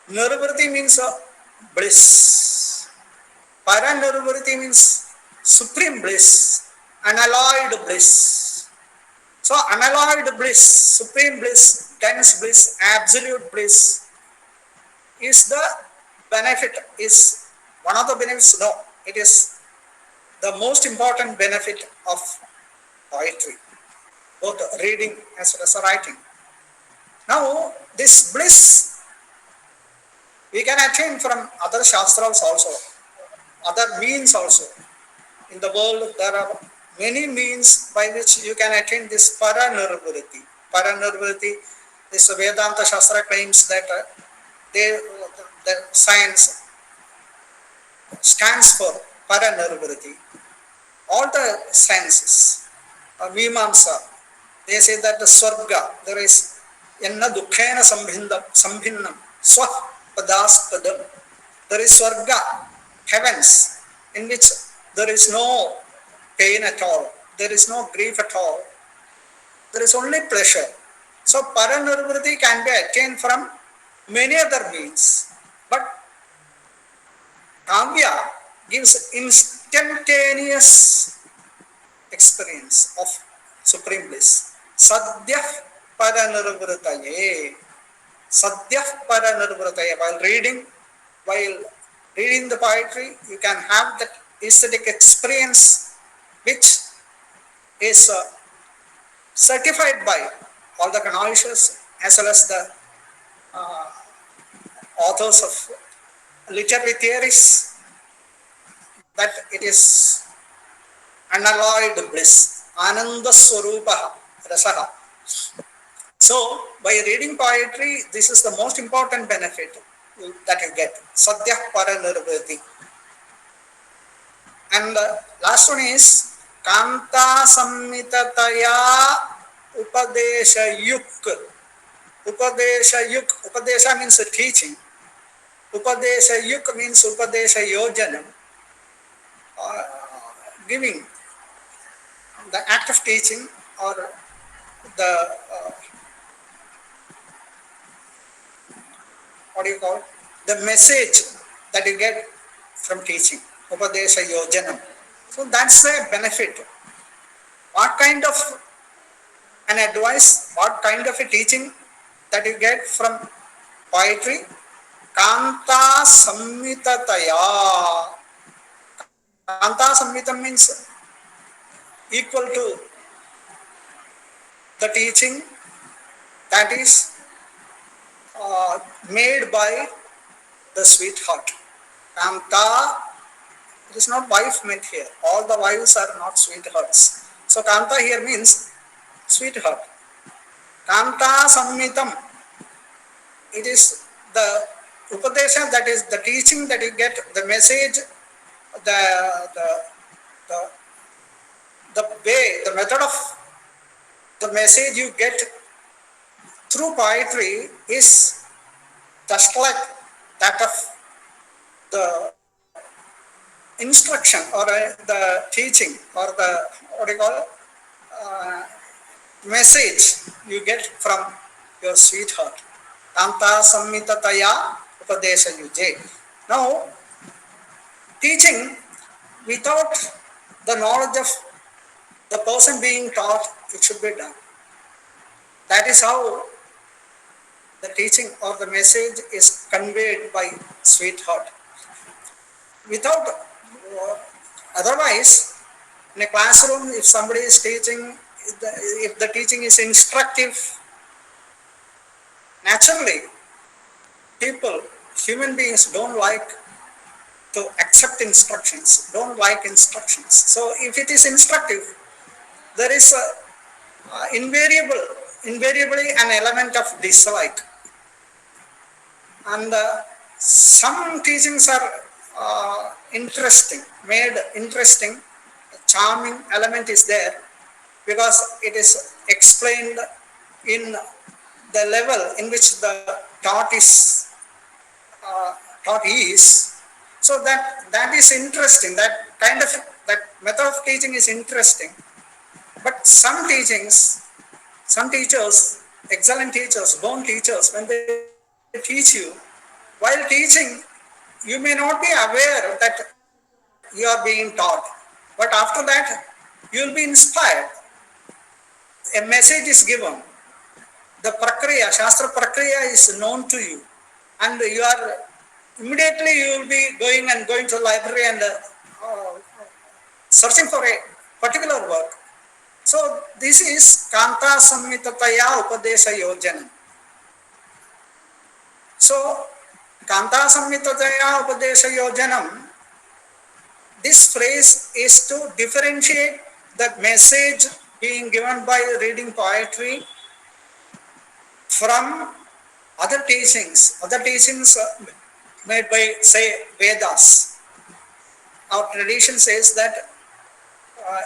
Nirvrti means bliss. Para nirvrti means supreme bliss, unalloyed bliss. So unalloyed bliss, supreme bliss, dense bliss, absolute bliss is the benefit, is one of the benefits. No, it is the most important benefit of poetry, both reading as well as writing. Now, this bliss we can attain from other shastras also, other means also. In the world, there are many means by which you can attain this paranirvriti. Paranirvriti, this Vedanta Shastra claims that the science stands for paranirvriti. All the sciences, Vimamsa, they say that the Swarga, there is Yanna Dukkhena Sambhinnam, Swah Padaspadam. There is Swarga, heavens, in which there is no pain at all, there is no grief at all, there is only pleasure. So paranirvriti can be attained from many other means, but Kavya gives instantaneous experience of supreme bliss. Sadhyah paranirvritaye. Sadhyah paranirvritaye. While reading the poetry, you can have that aesthetic experience which is certified by all the connoisseurs as well as the authors of literary theories, that it is unalloyed bliss, Ananda Swarupa Rasaha. So, by reading poetry, this is the most important benefit that you get. Sadhyah Paranirvriti. And the last one is Kanta Sammitataya Upadesha Yuk. Upadesha Yuk. Upadesha means teaching. Upadesha Yuk means Upadesha Yojanam. Giving the act of teaching or the what do you call the message that you get from teaching, Upadesha Yojanam. So that's a benefit. What kind of an advice, what kind of a teaching that you get from poetry? Kanta Sammitataya. Kanta Sammitam means equal to the teaching that is made by the sweetheart. Kanta, it is not wife meant here. All the wives are not sweethearts. So Kanta here means sweetheart. Kanta Sammitam, it is the Upadesha, that is the teaching that you get, the message, the, the, the, the way, the method of the message you get through poetry is just like that of the instruction or the teaching or the what do you call message you get from your sweetheart. Kanta sammitataya upadesha yuje. Now, teaching without the knowledge of the person being taught, it should be done. That is how the teaching or the message is conveyed by sweetheart. Without, otherwise, in a classroom, if somebody is teaching, if the teaching is instructive, naturally, people, human beings don't like to accept instructions, don't like instructions. So if it is instructive, there is invariably an element of dislike. And some teachings are interesting, made interesting, charming element is there because it is explained in the level in which the thought is so that is interesting. That kind of that method of teaching is interesting. But some teachings, some teachers, excellent teachers, born teachers, when they teach you, while teaching, you may not be aware that you are being taught. But after that, you will be inspired. A message is given. The prakriya, Shastra prakriya is known to you. And you are, immediately you will be going to the library and searching for a particular work. So this is Kanta Sammitataya Upadesha Yojanam. So Kanta Sammitataya Upadesha Yojanam, this phrase is to differentiate the message being given by reading poetry from other teachings made by, say, Vedas. Our tradition says that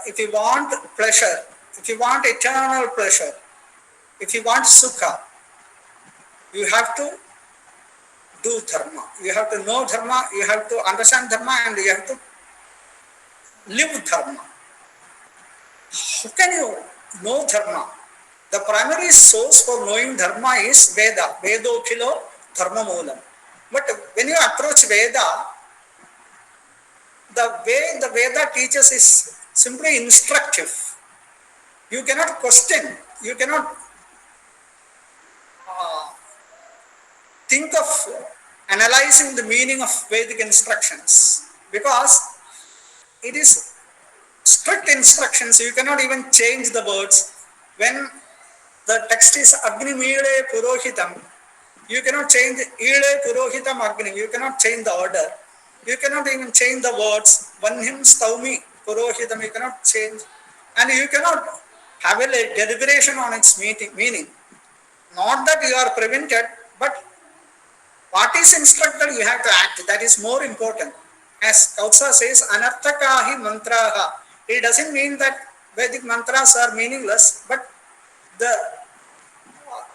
if you want pleasure, if you want eternal pleasure, if you want sukha, you have to do dharma. You have to know dharma, you have to understand dharma, and you have to live dharma. How can you know dharma? The primary source for knowing dharma is Veda. Vedokhilo dharma moolam. But when you approach Veda, the way the Veda teaches is simply instructive. You cannot question, you cannot think of analyzing the meaning of Vedic instructions because it is strict instructions. You cannot even change the words. When the text is Agni Mile Purohitam, you cannot change Ile Purohitam Agni, you cannot change the order. You cannot even change the words. Vanhim Staumi Purohitam, you cannot change. And you cannot have a deliberation on its meaning. Not that you are prevented, but what is instructed, you have to act. That is more important. As Kautsa says, Anarthakahi mantraha. It doesn't mean that Vedic mantras are meaningless, but the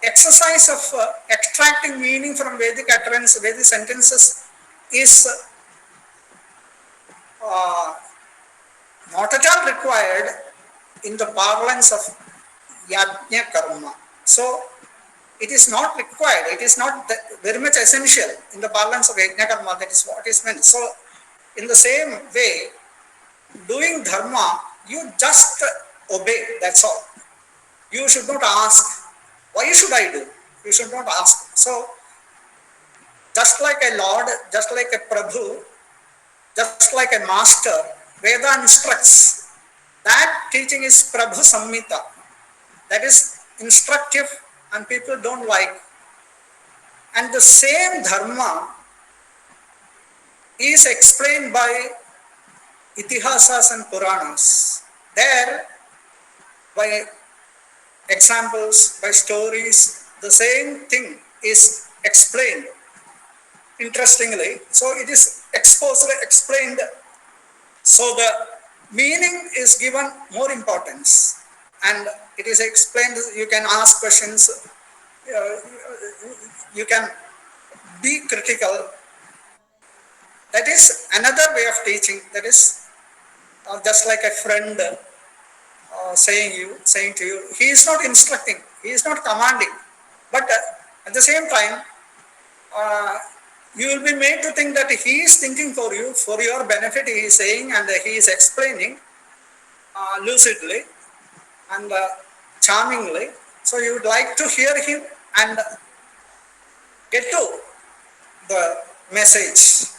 exercise of extracting meaning from Vedic utterance, Vedic sentences is not at all required in the parlance of Yajna Karma. So, it is not required, it is not very much essential in the parlance of Yajna Karma, that is what is meant. So, in the same way, doing dharma, you just obey, that's all. You should not ask, why should I do? You should not ask. So, just like a Lord, just like a Prabhu, just like a master, Veda instructs That teaching is Prabhu Samhita. That is instructive and people don't like. And the same dharma is explained by Itihasas and Puranas. There, by examples, by stories, the same thing is explained interestingly. So it is explained. So the meaning is given more importance. And it is explained, you can ask questions, you can be critical. That is another way of teaching. That is just like a friend saying to you, he is not instructing, he is not commanding, but at the same time, you will be made to think that he is thinking for you, for your benefit. He is saying and he is explaining lucidly and charmingly. So you would like to hear him and get to the message.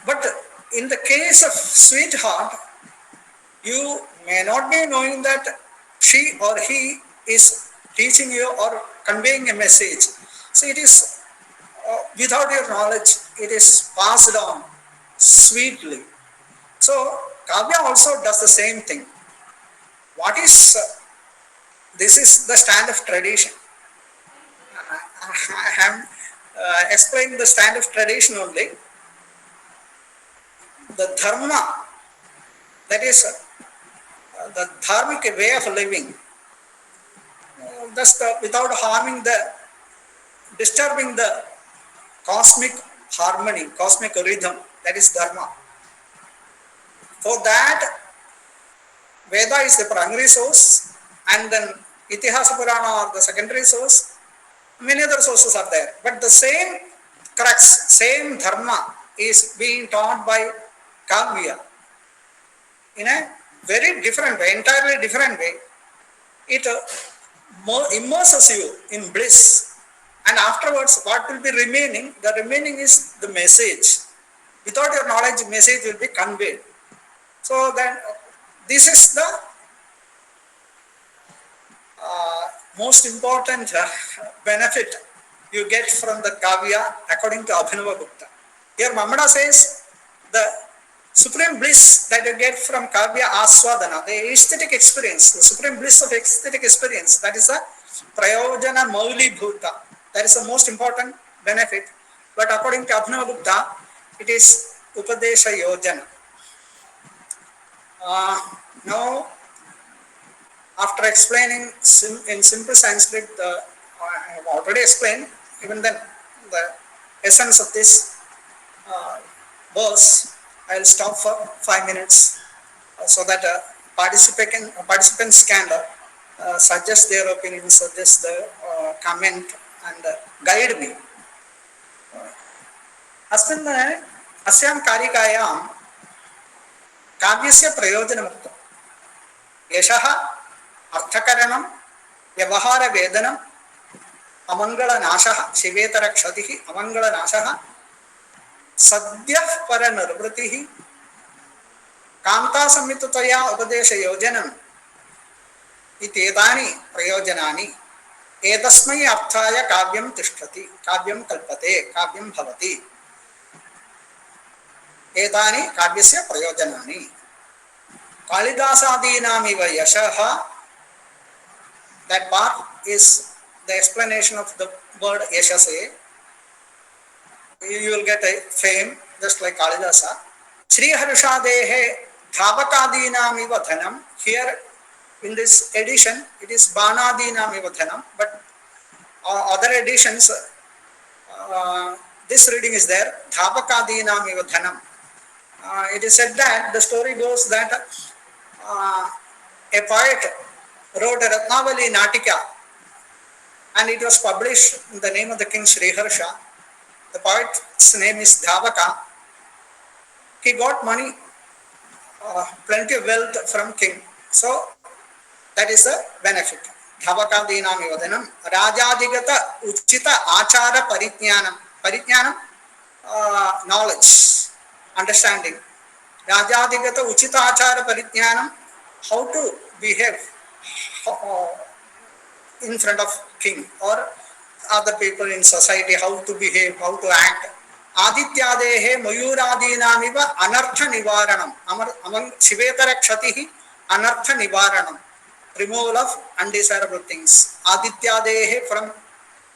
But in the case of sweetheart, you may not be knowing that she or he is teaching you or conveying a message. So it is without your knowledge, it is passed on sweetly. So Kavya also does the same thing. What is this is the stand of tradition. I am explaining the stand of tradition only. The dharma, that is the dharmic way of living, just without disturbing the cosmic harmony, cosmic rhythm, that is dharma. For that, Veda is the primary source, and then Itihasa Purana are the secondary source. Many other sources are there, but the same crux, same dharma is being taught by Kavya in a very different way, entirely different way. It immerses you in bliss, and afterwards what will be remaining? The remaining is the message. Without your knowledge, message will be conveyed. So then this is the most important benefit you get from the Kavya according to Abhinavagupta. Here Mamada says the supreme bliss that you get from Kavya Aswadana, the aesthetic experience, the supreme bliss of aesthetic experience, that is a Prayojana Mauli Bhuta. That is the most important benefit. But according to Abhinavagupta, it is Upadesha Yojana. Now, after explaining in simple Sanskrit, I have already explained, even then the essence of this verse, I will stop for 5 minutes so that participants can suggest their opinions, suggest the comment and guide me. अस्यां कारिकायां काव्यस्य प्रयोजनमुक्तं यशः अर्थकरणं व्यवहारवेदनम् अमङ्गलनाशः शिवेतरक्षतिः अमङ्गलनाशः सद्यः परनिर्वृत्तिः कान्तासंयुक्ततया उपदेशयोजनम् इत्येतानि प्रयोजनानि एतस्मै अर्थाय काव्यं तिष्ठति काव्यं कल्पते काव्यं भवति एतानि काव्यस्य प्रयोजनानि कालिदासादीनामिव यशः. That part is the explanation of the word yashase. You will get a fame just like Kalidasa. Sri Harshadehe Dhavakadinamiva Dhanam. Here in this edition it is Banadinamiva Dhanam, but other editions this reading is there, Dhavakadinamiva Dhanam. It is said that the story goes that a poet wrote a Ratnavali Natika and it was published in the name of the king Sriharsha. The poet's name is Dhavaka. He got money, plenty of wealth from king. So that is the benefit. Dhavaka Dinami Vadanam. Rajadigata Uchita Achara Parijnanam. Parijnanam, knowledge, understanding. Rajadigata Uchita Achara Parijnanam. how to behave uh, in front of king or other people in society, how to behave, how to act. Adityadehe mayuradinamiva anartha nivaranam. Among shivetara kshatihi anartha nivaranam. Removal of undesirable things. Adityadehe from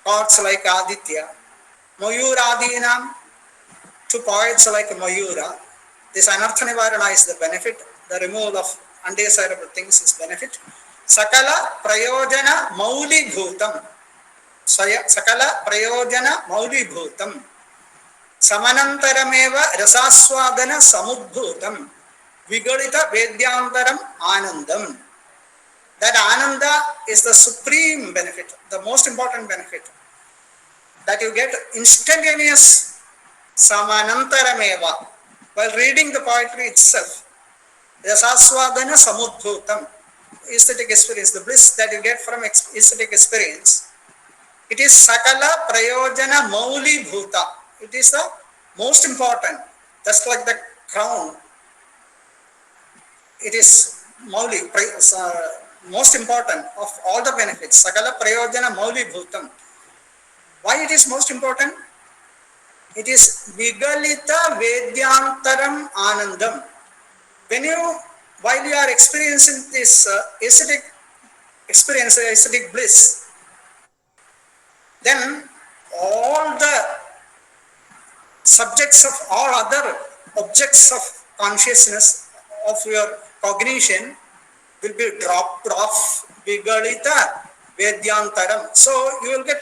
gods like Aditya. Mayuradinam to poets like Mayura. This anartha nivarana is the benefit. The removal of undesirable things is benefit. Sakala prayojana mauli bhutam. Sakala prayojana mauli bhutam. Samanantarameva rasaswadana samudbhutam. Vigalita vedyantaram anandam. That ananda is the supreme benefit, the most important benefit. That you get instantaneous samanantarameva while reading the poetry itself. Rasaswadana samudbhutam. Aesthetic experience, the bliss that you get from aesthetic experience. It is sakala prayojana mauli bhuta. It is the most important. Just like the crown, it is mauli, most important of all the benefits. Sakala prayojana mauli bhutam. Why it is most important? It is vigalita vedyantaram anandam. While you are experiencing this aesthetic experience, aesthetic bliss, then all the subjects of all other objects of consciousness of your cognition will be dropped off. Vigalita vedyantaram. So you will get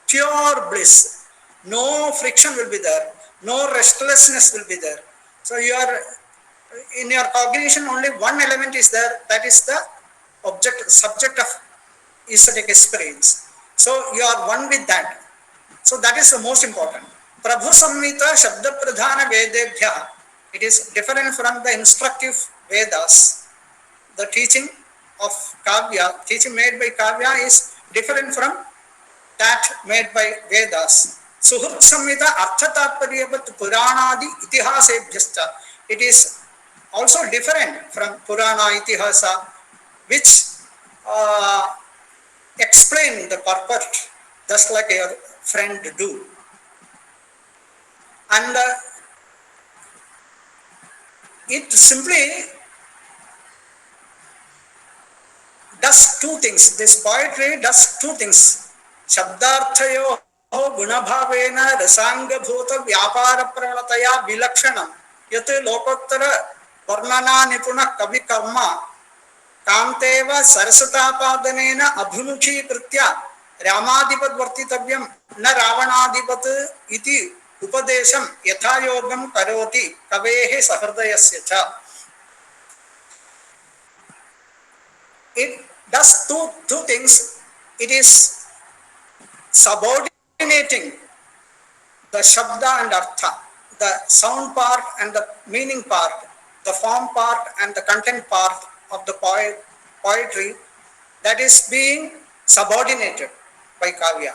pure bliss. No friction will be there. No restlessness will be there. So you are in your cognition, only one element is there, that is the subject of aesthetic experience. So you are one with that. So that is the most important. Prabhu Samhita Shabda Pradhana Vedebhya, it is different from the instructive Vedas. The teaching of Kavya, teaching made by Kavya is different from that made by Vedas. Suhut Samhita Arthataparyapat Puranadi Itihasebhyasta. It is also different from Purana Itihasa, which explain the purport just like your friend do. And it simply does two things. This poetry does two things. Shabdarthayo gunabhavena rasanga bhuta vyapara pravataya vilakshanam yat lokottara varnana nipuna kavi karma कांतेव सरसतापादनेन अभिमुखीकृत्य रामाधिपत वर्तितव्यं न रावणाधिपत इति उपदेशं यथायोगं करोति कवेः सहृदयस्य च. It does two things. It is subordinating the shabda and artha, the sound part and the meaning part, the form part and the content part of the poetry, that is being subordinated by Kavya,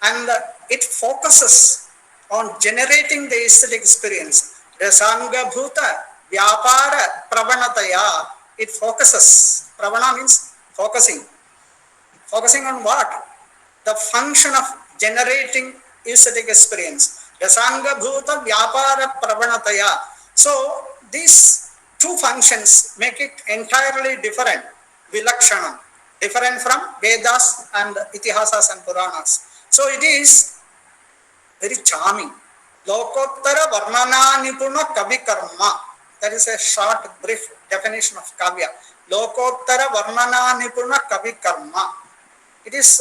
and it focuses on generating the aesthetic experience. Rasanga bhuta vyapara pravanataya. It focuses. Pravana means focusing. Focusing on what? The function of generating aesthetic experience. Rasanga bhuta vyapara pravanataya. So these two functions make it entirely different, vilakshana, different from Vedas and Itihasas and Puranas. So it is very charming. Lokottara varnana nipuna kavi karma. That is a short, brief definition of Kavya. Lokottara varnana nipuna kavi karma. It is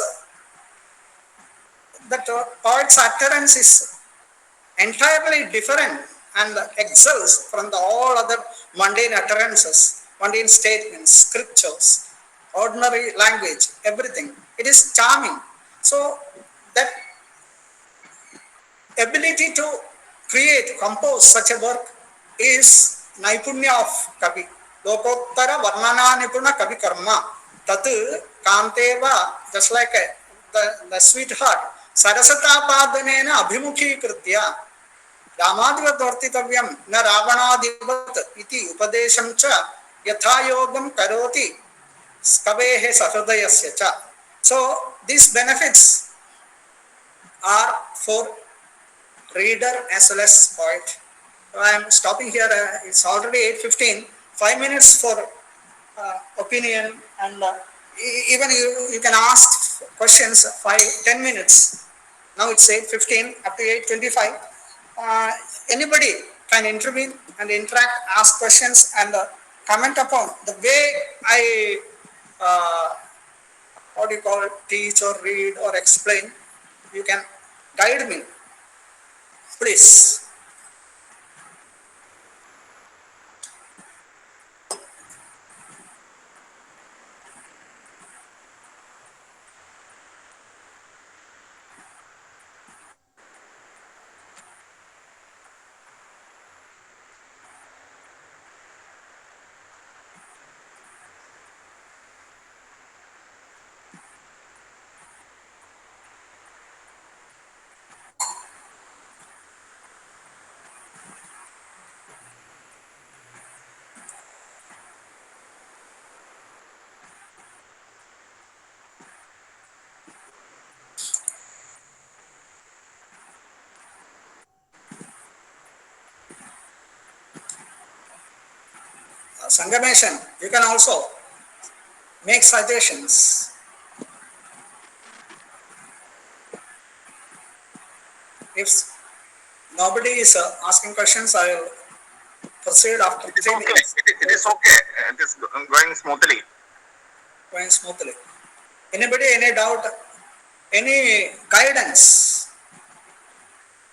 that poet's utterance is entirely different and excels from all other mundane utterances, mundane statements, scriptures, ordinary language, everything. It is charming. So that ability to create, compose such a work is naipunya of Kavi. Lokottara varnana nipuna kavi karma. Tatu kanteva, just like the sweetheart, sarasatapadanena abhimukhi kritya. Ramadhivat vartitavyam na ravanaadhivat iti upadesham cha यथा योगम करोति कवेः सहृदयस्य च. So these benefits are for reader as well as poet. I am stopping here. It's already 8:15. 5 minutes for opinion, and even you can ask questions 5-10 minutes. Now it's 8:15 up to 8:25. Anybody can intervene and interact, ask questions, and comment upon the way I what do you call it, teach or read or explain. You can guide me, please. Sangamation, you can also make suggestions. If nobody is asking questions, I will proceed after It is 3 okay. minutes. It is okay. It is going smoothly. Going smoothly. Anybody, any doubt, any guidance?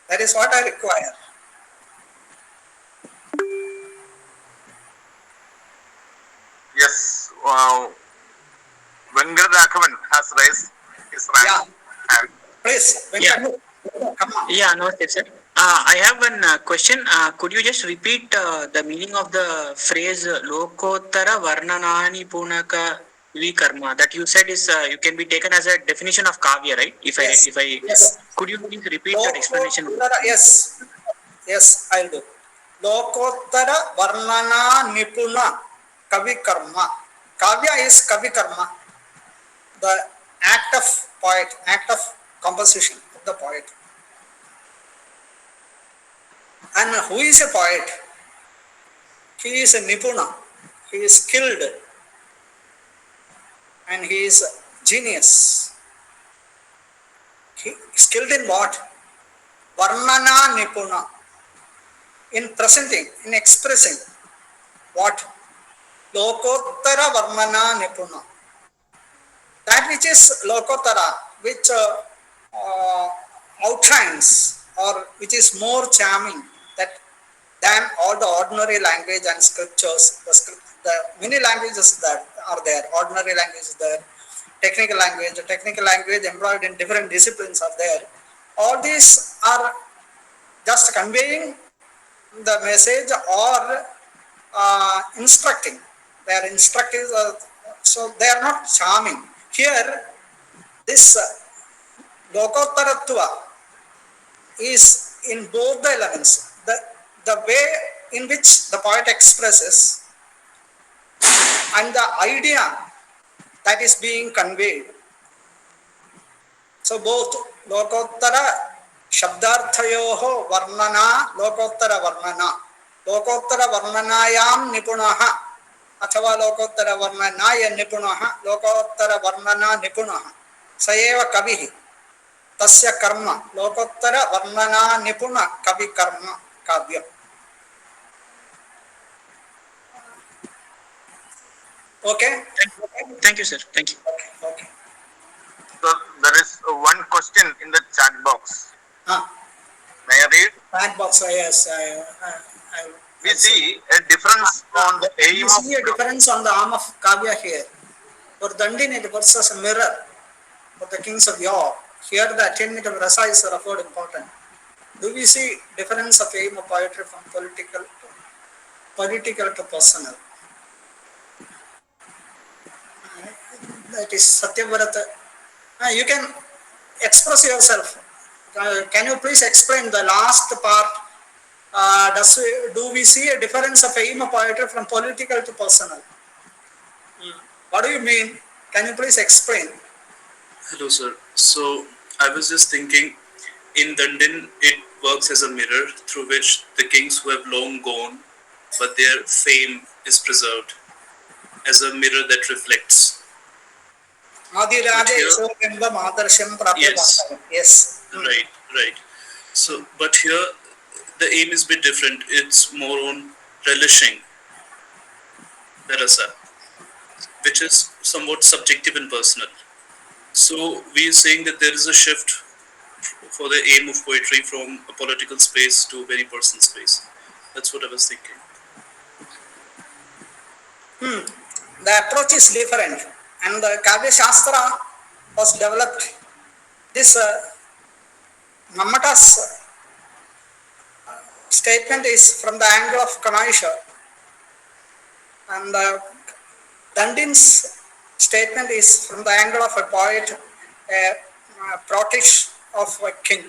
That is what I require. Yes. Vengat Raghavan has raised his Yeah, hand. please, Yeah. Venkat, come on. Yeah, no, sir. I have one question. Could you just repeat the meaning of the phrase Lokottara Varnanani Punaka Vikarma that you said is you can be taken as a definition of kavya, right? Yes, If I yes. could you please repeat that explanation? Yes, yes, I'll do. Lokottara Varnana Nipuna Kavi Karma. Kavya is Kavi Karma, the act of poet, act of composition of the poet. And who is a poet? He is a Nipuna, he is skilled, and he is genius. He skilled in what? Varnana Nipuna. In presenting, in expressing what? Lokottara Varnana Nipuna. That which is Lokottara, which outshines or which is more charming that than all the ordinary language and scriptures. The many languages that are there, ordinary language is there, technical language employed in different disciplines are there. All these are just conveying the message or instructing. They are instructive, so they are not charming. Here, this Lokottaratva is in both the elements. The way in which the poet expresses and the idea that is being conveyed. So both Lokottara Shabdarthayoho Varnana, Lokottara Varnana. Lokottara Varnanayam Nipunaha अथवा लोकोत्तर वर्णनाय निपुणः लोकोत्तर वर्णना निपुणः स एव कविः तस्य कर्म लोकोत्तर वर्णना निपुण कवि कर्म काव्यम्. Okay? Thank you, sir. Thank you. Okay. So there is one question in the chat box. May I read? Chat box, yes. We see a difference on the aim You of. see a difference on the arm of Kavya here. For Dandini, it works as a mirror for the kings of yore. Here the attainment of rasa is referred important. Do we see difference of aim of poetry from political to personal? That is Satyavrata. You can express yourself. Can you please explain the last part do we see a difference of aim of poetry from political to personal? What do you mean? Can you please explain? Hello, sir. So I was just thinking, in Dandin, it works as a mirror through which the kings who have long gone, but their fame is preserved, as a mirror that reflects. Adiraja here- Yashodembam Adarsham Prapya Yes. Bhagavan. Yes. Right, right. So, but here the aim is a bit different. It's more on relishing the rasa, which is somewhat subjective and personal. So we are saying that there is a shift for the aim of poetry from a political space to a very personal space. That's what I was thinking. The approach is different, and the Kavya Shastra was developed. This Mammata's statement is from the angle of Kanayisha, and Dandin's statement is from the angle of a poet, a protege of a king.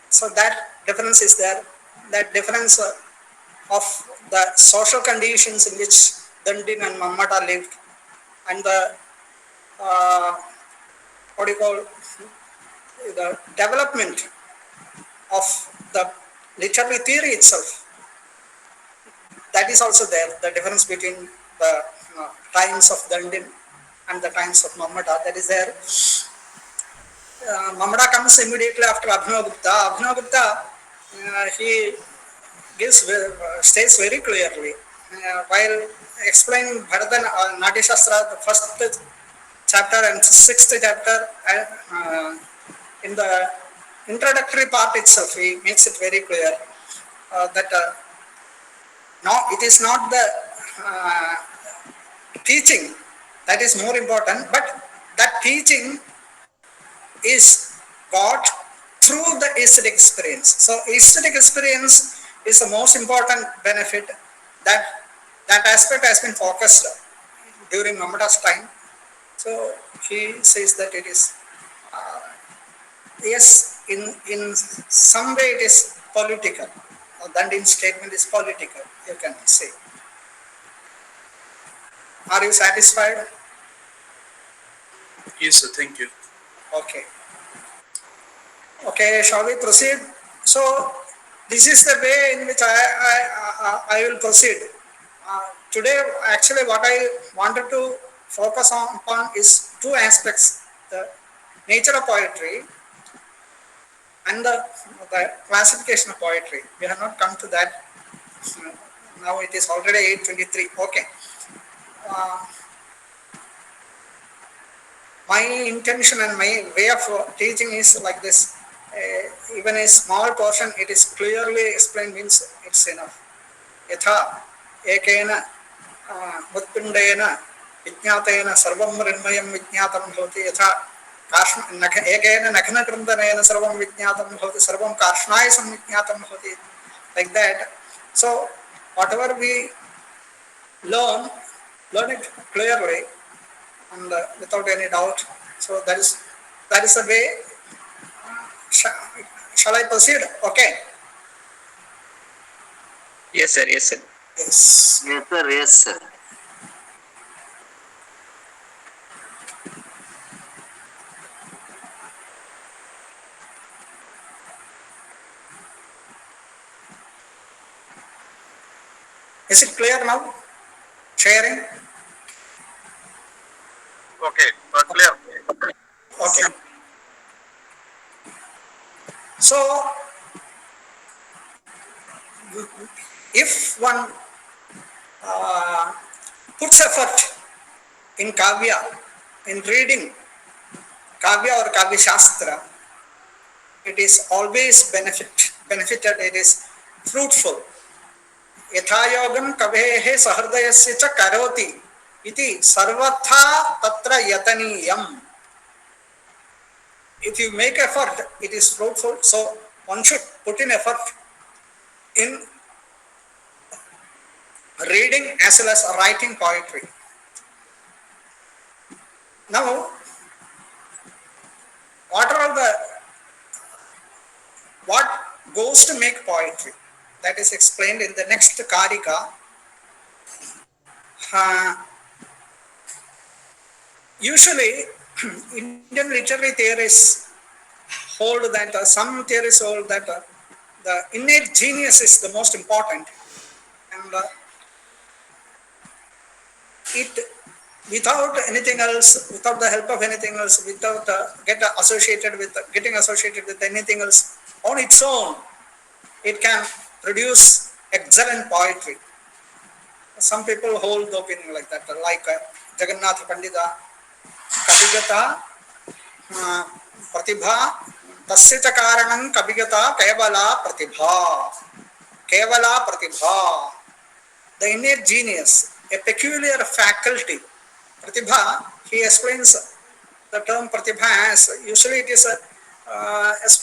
So that difference is there. That difference of the social conditions in which Dandin and Mammata lived, and the what do you call the development of the literary theory itself. That is also there. The difference between the times of Dandin and the times of Mammata, that is there. Mammata comes immediately after Abhinavagupta. Abhinavagupta, he states very clearly while explaining Bharatan Natya Shastra, the first chapter and sixth chapter, in the introductory part itself, he makes it very clear that no, it is not the teaching that is more important, but that teaching is got through the aesthetic experience. So aesthetic experience is the most important benefit. That aspect has been focused during Mammata's time. So he says that it is yes, in some way it is political. Dandin's statement is political, you can say. Are you satisfied? Yes, sir. Thank you. Okay. Okay, shall we proceed? So, this is the way in which I will proceed. Today, actually, what I wanted to focus upon is two aspects: the nature of poetry and the classification of poetry. We have not come to that. Now it is already 8:23. Okay. My intention and my way of teaching is like this. Even a small portion, it is clearly explained, means it's enough. Yatha ekena mutpindena vijñātena sarvam mrinmayam vijñātam bhavati yatha ekena nakhanakrandana sarvam vijñātam bhavati sarvam karshnayasam vijñātam bhavati, like that. So whatever we learn it clearly and without any doubt. So that is the way. Shall I proceed? Okay. Yes, sir. Yes, sir. Yes. Yes, sir. Yes, sir. Is it clear now? Sharing? Okay, clear. Okay. So, if one puts effort in Kavya, in reading Kavya or Kavya Shastra, it is always benefited, it is fruitful. यथायोगं कवेः सहृदयस्य च करोति इति सर्वथा तत्र यतनीयम्. If you make effort, it is fruitful. So one should put in effort in reading as well as writing poetry. Now, what goes to make poetry. That is explained in the next Karika. Uh, Usually, Indian literary theorists hold that, some theorists hold that the innate genius is the most important, and it, without anything else, without the help of anything else, without getting associated with anything else on its own, it can produce excellent poetry. Some people hold the opinion like that, like Jagannath Pandita, Kabigata, Pratibha, Tasya cha karanam Kabigata Kevala Pratibha. Kevala Pratibha. The innate genius, a peculiar faculty. Pratibha, he explains the term Pratibha as, usually it is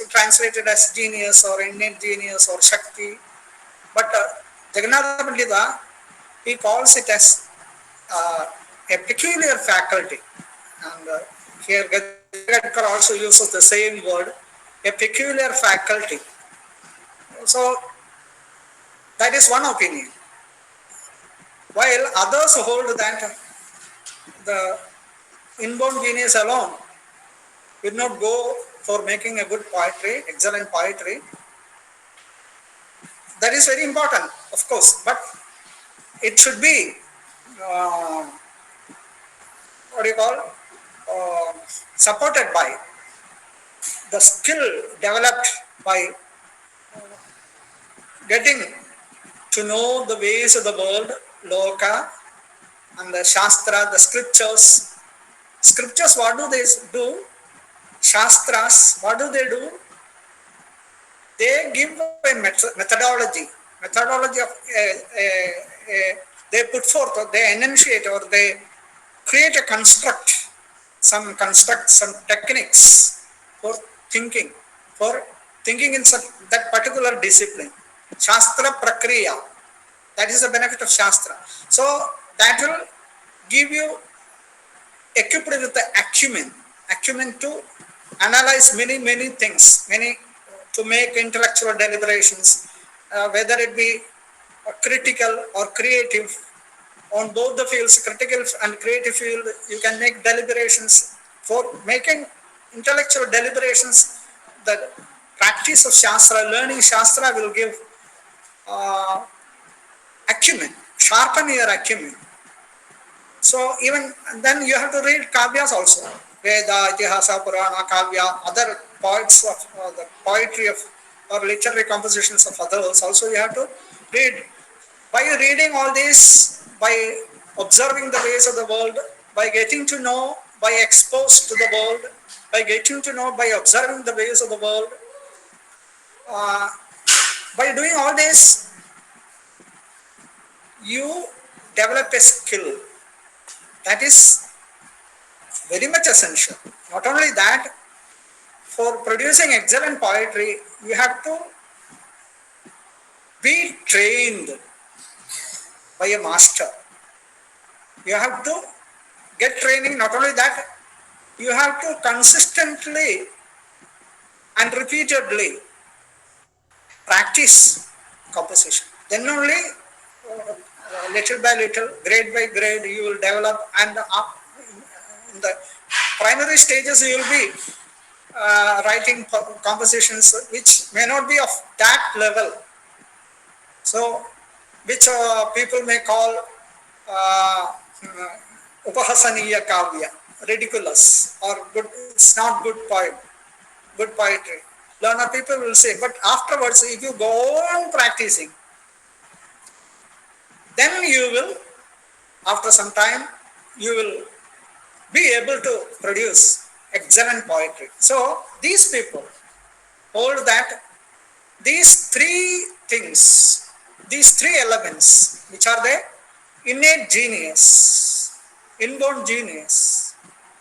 translated as genius or innate genius or Shakti. But Jagannatha Pandita, he calls it as a peculiar faculty. And here Gadkar also uses the same word, a peculiar faculty. So that is one opinion. While others hold that the inborn genius alone will not go for making a good poetry, excellent poetry. That is very important, of course, but it should be what do you call supported by the skill developed by getting to know the ways of the world, loka, and the shastra, the scriptures. Scriptures, what do they do? Shastras, what do they do? They give a methodology of they put forth, they enunciate, or they create a construct, some techniques for thinking in that particular discipline. Shastra Prakriya, that is the benefit of Shastra. So that will give you equipped with the acumen to analyze many things, to make intellectual deliberations, whether it be critical or creative. On both the fields, critical and creative field, you can make deliberations. For making intellectual deliberations, the practice of Shastra, learning Shastra will give acumen, sharpen your acumen. So even then you have to read Kavyas also. Veda, Itihasa, Purana, Kavya, other poets of the poetry of or literary compositions of others also you have to read. By reading all this, by observing the ways of the world, by getting to know, by exposed to the world, by getting to know, by observing the ways of the world, by doing all this, you develop a skill that is very much essential. Not only that, for producing excellent poetry, you have to be trained by a master. You have to get training. Not only that, you have to consistently and repeatedly practice composition. Then only little by little, grade by grade, you will develop, and in the primary stages you will be writing compositions which may not be of that level. So, which people may call upahasaniya kavya, ridiculous, or good, it's not good poetry. Learner people will say, but afterwards, if you go on practicing, then you will, after some time, you will be able to produce excellent poetry. So, these people hold that these three things, these three elements, which are the innate genius, inborn genius,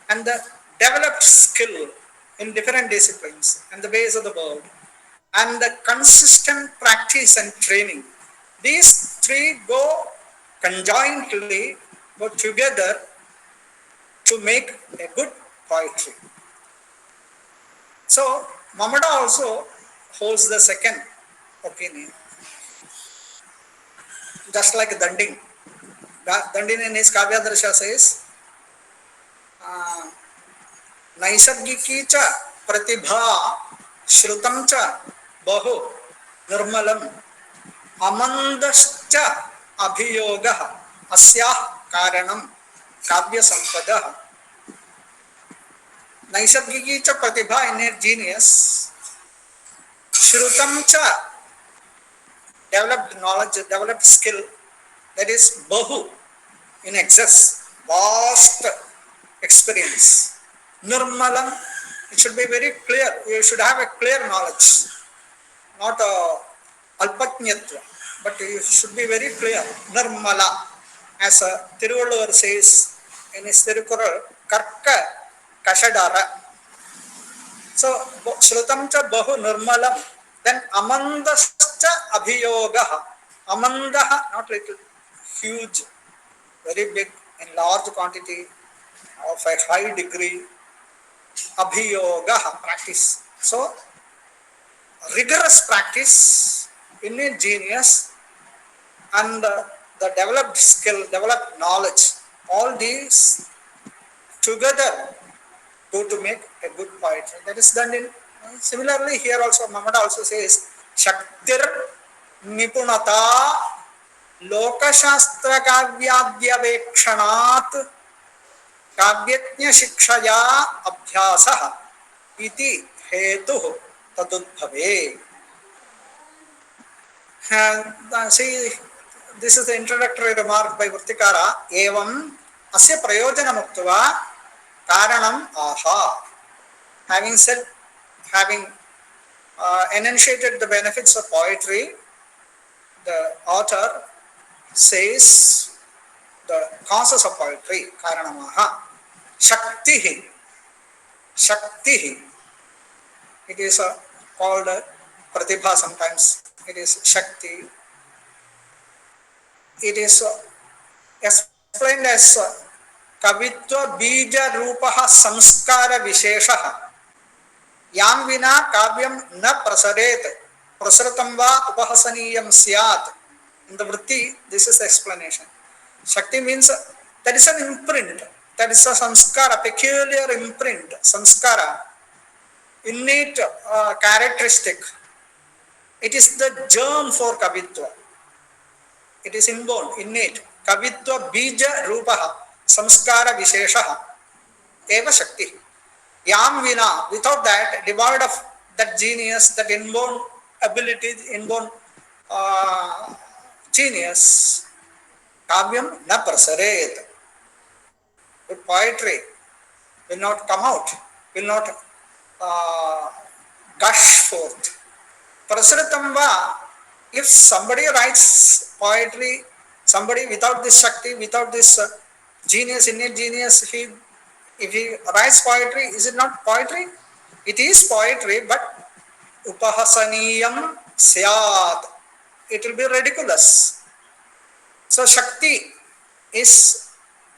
and the developed skill in different disciplines and the ways of the world, and the consistent practice and training. These three go conjointly, go together to make a good poetry. So, Mamada also holds the second opinion. Just like Dandin. Dandin in his Kavyadrasha says, नैसर्गिकी च प्रतिभा श्रुतं च बहु निर्मलम् अमन्दश्च अभियोगः अस्याः कारणं काव्यसम्पदः. नैसर्गिकी च प्रतिभा innate genius, shrutam cha developed knowledge, developed skill, that is bahu, in excess, vast experience. Nirmalam, it should be very clear. You should have a clear knowledge, not alpatnyatva, but you should be very clear. Nirmala, as Tiruvalluvar says in his Tirukural, Karka Kashadara. So, Shrutam cha bahu nirmalam, then amandascha abhiyogaha. Amandaha, not little, huge, very big, in large quantity, of a high degree. Abhiyogaha, practice. So, rigorous practice, innate genius, and the developed skill, developed knowledge, all these together go to make a good poetry. That is done in. Similarly, here also, Mamata also says, Shaktir Nipunata Lokashastra Kavyadhyavekshanat Kavyatnya Shikshaya Abhyasaha Iti Hetu Tadudbhave. And see, this is the introductory remark by Vrittikara. Evam Asya Prayojana Muktava Karanam Aha. Having said, having enunciated the benefits of poetry, the author says the causes of poetry, Karanamaha. Shaktihi. Shaktihi. It is called Pratibha sometimes. It is Shakti. It is explained as Kavitva Bija Rupaha Samskara Visheshaha. Yam vina kavyam na prasaret prasaratam va upahasaniyam syat. In the vritti, this is the explanation. Shakti means that is an imprint, that is a samskara, peculiar imprint, samskara, innate characteristic. It is the germ for kavitva. It is inborn, innate. Kavitva bija rupaha samskara visheshaha eva shakti. Yam vina, without that, devoid of that genius, that inborn ability, inborn genius, kavyam na prasaret. Good poetry will not come out, will not gush forth. Prasaratam va, if somebody writes poetry, somebody without this Shakti, without this genius, innate genius, if he writes poetry, is it not poetry? It is poetry, but upahasaniyam syat. It will be ridiculous. So Shakti is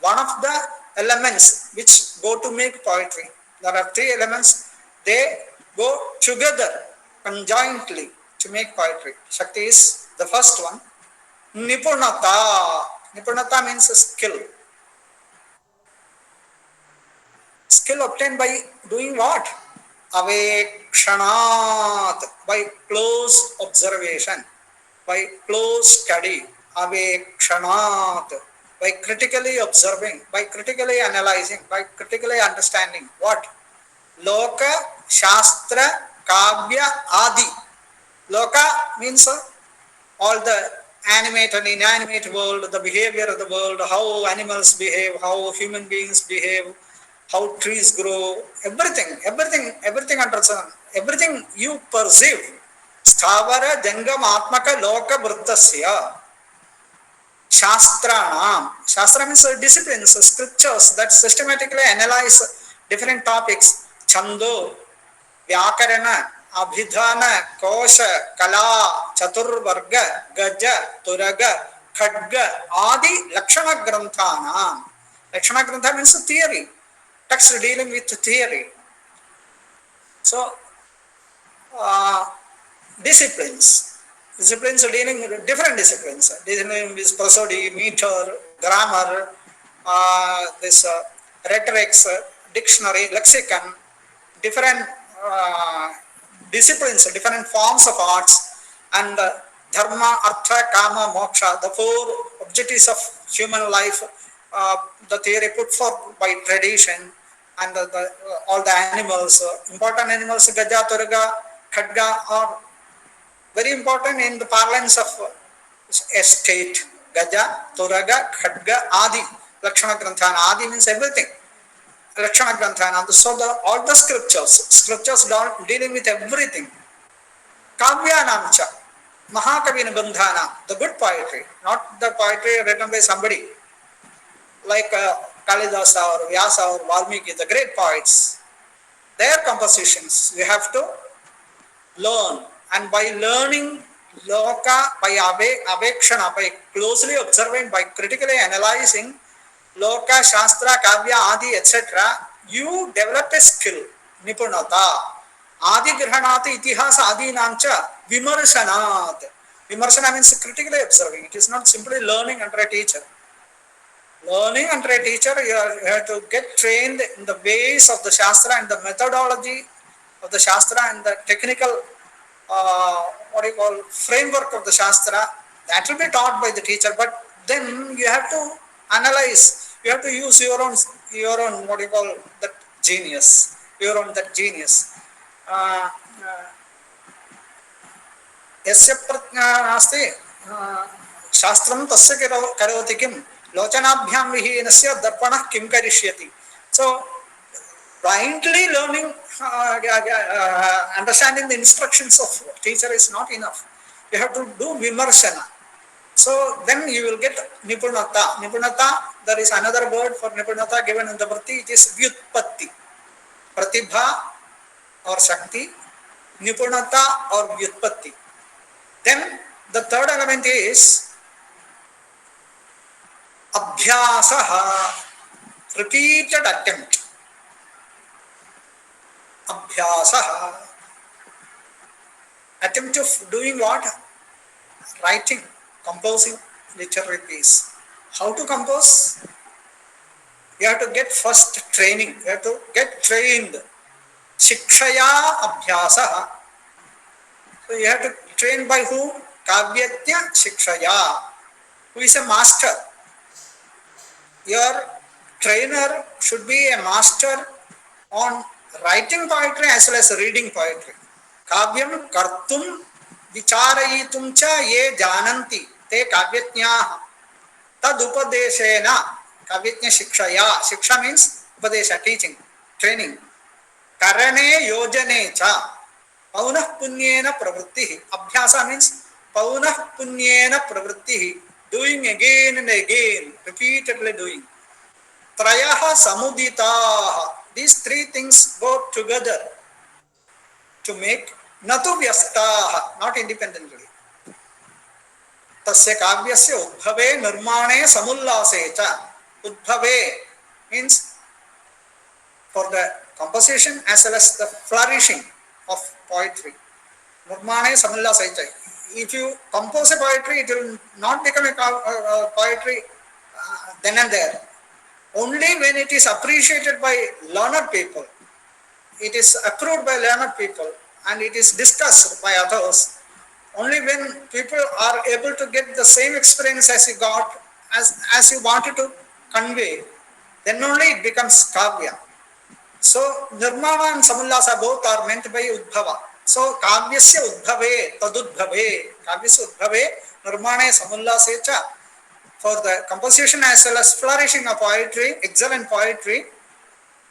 one of the elements which go to make poetry. There are three elements. They go together, conjointly, to make poetry. Shakti is the first one. Nipunata. Nipunata means skill. Skill obtained by doing what? Avekshanat, by close observation, by close study. Avekshanat, by critically observing, by critically analyzing, by critically understanding. What? Loka, Shastra, Kavya, Adi. Loka means all the animate and inanimate world, the behavior of the world, how animals behave, how human beings behave, how trees grow, everything under sun, everything you perceive. Sthavara Jangam Atmaka Loka Vrittasya. Shastranam. Shastra means disciplines, scriptures that systematically analyze different topics. Chando, Vyakarana, Abhidhana, Kosha, Kala, Chaturvarga, Gaja, Turaga, Khadga, Adi, Lakshana Granthana. Lakshana Grantha means theory. Text dealing with theory. So, disciplines. disciplines dealing with different disciplines, dealing with prosody, meter, grammar, this rhetorics, dictionary, lexicon, different disciplines, different forms of arts, and dharma, artha, kama, moksha, the four objectives of human life, the theory put forth by tradition, and all the animals, important animals, gaja, turga, khadga, are very important in the parlance of a state. Gaja, Turaga, Khadga, Adi. Lakshana Granthana. Adi means everything. Lakshana Granthana. So all the scriptures dealing with everything. Kavya Namcha. Mahakavi Nibandhana. The good poetry. Not the poetry written by somebody. Like Kalidasa or Vyasa or Valmiki, the great poets. Their compositions you have to learn, and by learning loka, by avekshana, by closely observing, by critically analyzing loka, shastra, kavya, adi, etc., you develop a skill, nipunata. Adi grihanati itihasa adi namcha vimarsanat. Vimarsana means critically observing. It is not simply learning under a teacher. Learning under a teacher, you have to get trained in the ways of the Shastra and the methodology of the Shastra and the technical, framework of the Shastra. That will be taught by the teacher, but then you have to analyze, you have to use your own that genius, your own that genius. यस्य प्रज्ञा नास्ति शास्त्रं तस्य करोति किं लोचनाभ्यां विहीनस्य दर्पणः किं करिष्यति. So blindly learning, understanding the instructions of teacher is not enough. You have to do vimarshana. So then you will get nipunata. Nipunata, there is another word for nipunata given in the Vrti, it is vyutpatti. Pratibha or shakti, nipunata or vyutpatti. Then the third element is abhyasaha, repeated attempt. Abhyasaha, attempt of doing what? Writing, composing literary piece. How to compose? You have to get first training. You have to get trained. Shikshaya abhyasaha. So you have to train by whom? Kavyatya Shikshaya, who is a master. Your trainer should be a master on writing poetry as well as reading poetry. Kavyam kartum vicharayitum cha ye jananti te kavyatnyaha tad upadeshena kavyatnya shikshaya. Shiksha means upadesha, teaching, training. Karane yojane cha paunah punyena pravritti. Abhyasa means paunah punyena pravritti, doing again and again, repeatedly doing. Trayaha samuditaha. These three things go together to make natu vyastaha, not independently. Tasya kavyasya udbhave nirmane samullase cha. Udbhave means for the composition as well as the flourishing of poetry. Nirmane samullase cha. If you compose a poetry, it will not become a poetry then and there. Only when it is appreciated by learned people, it is approved by learned people, and it is discussed by others. Only when people are able to get the same experience as you got, as you wanted to convey, then only it becomes kavya. So nirmana and samullasa both are meant by udbhava. So kavyasya udbhave tadudbhave, kavyasya udbhave nirmane samullase cha. For the composition as well as flourishing of poetry, excellent poetry,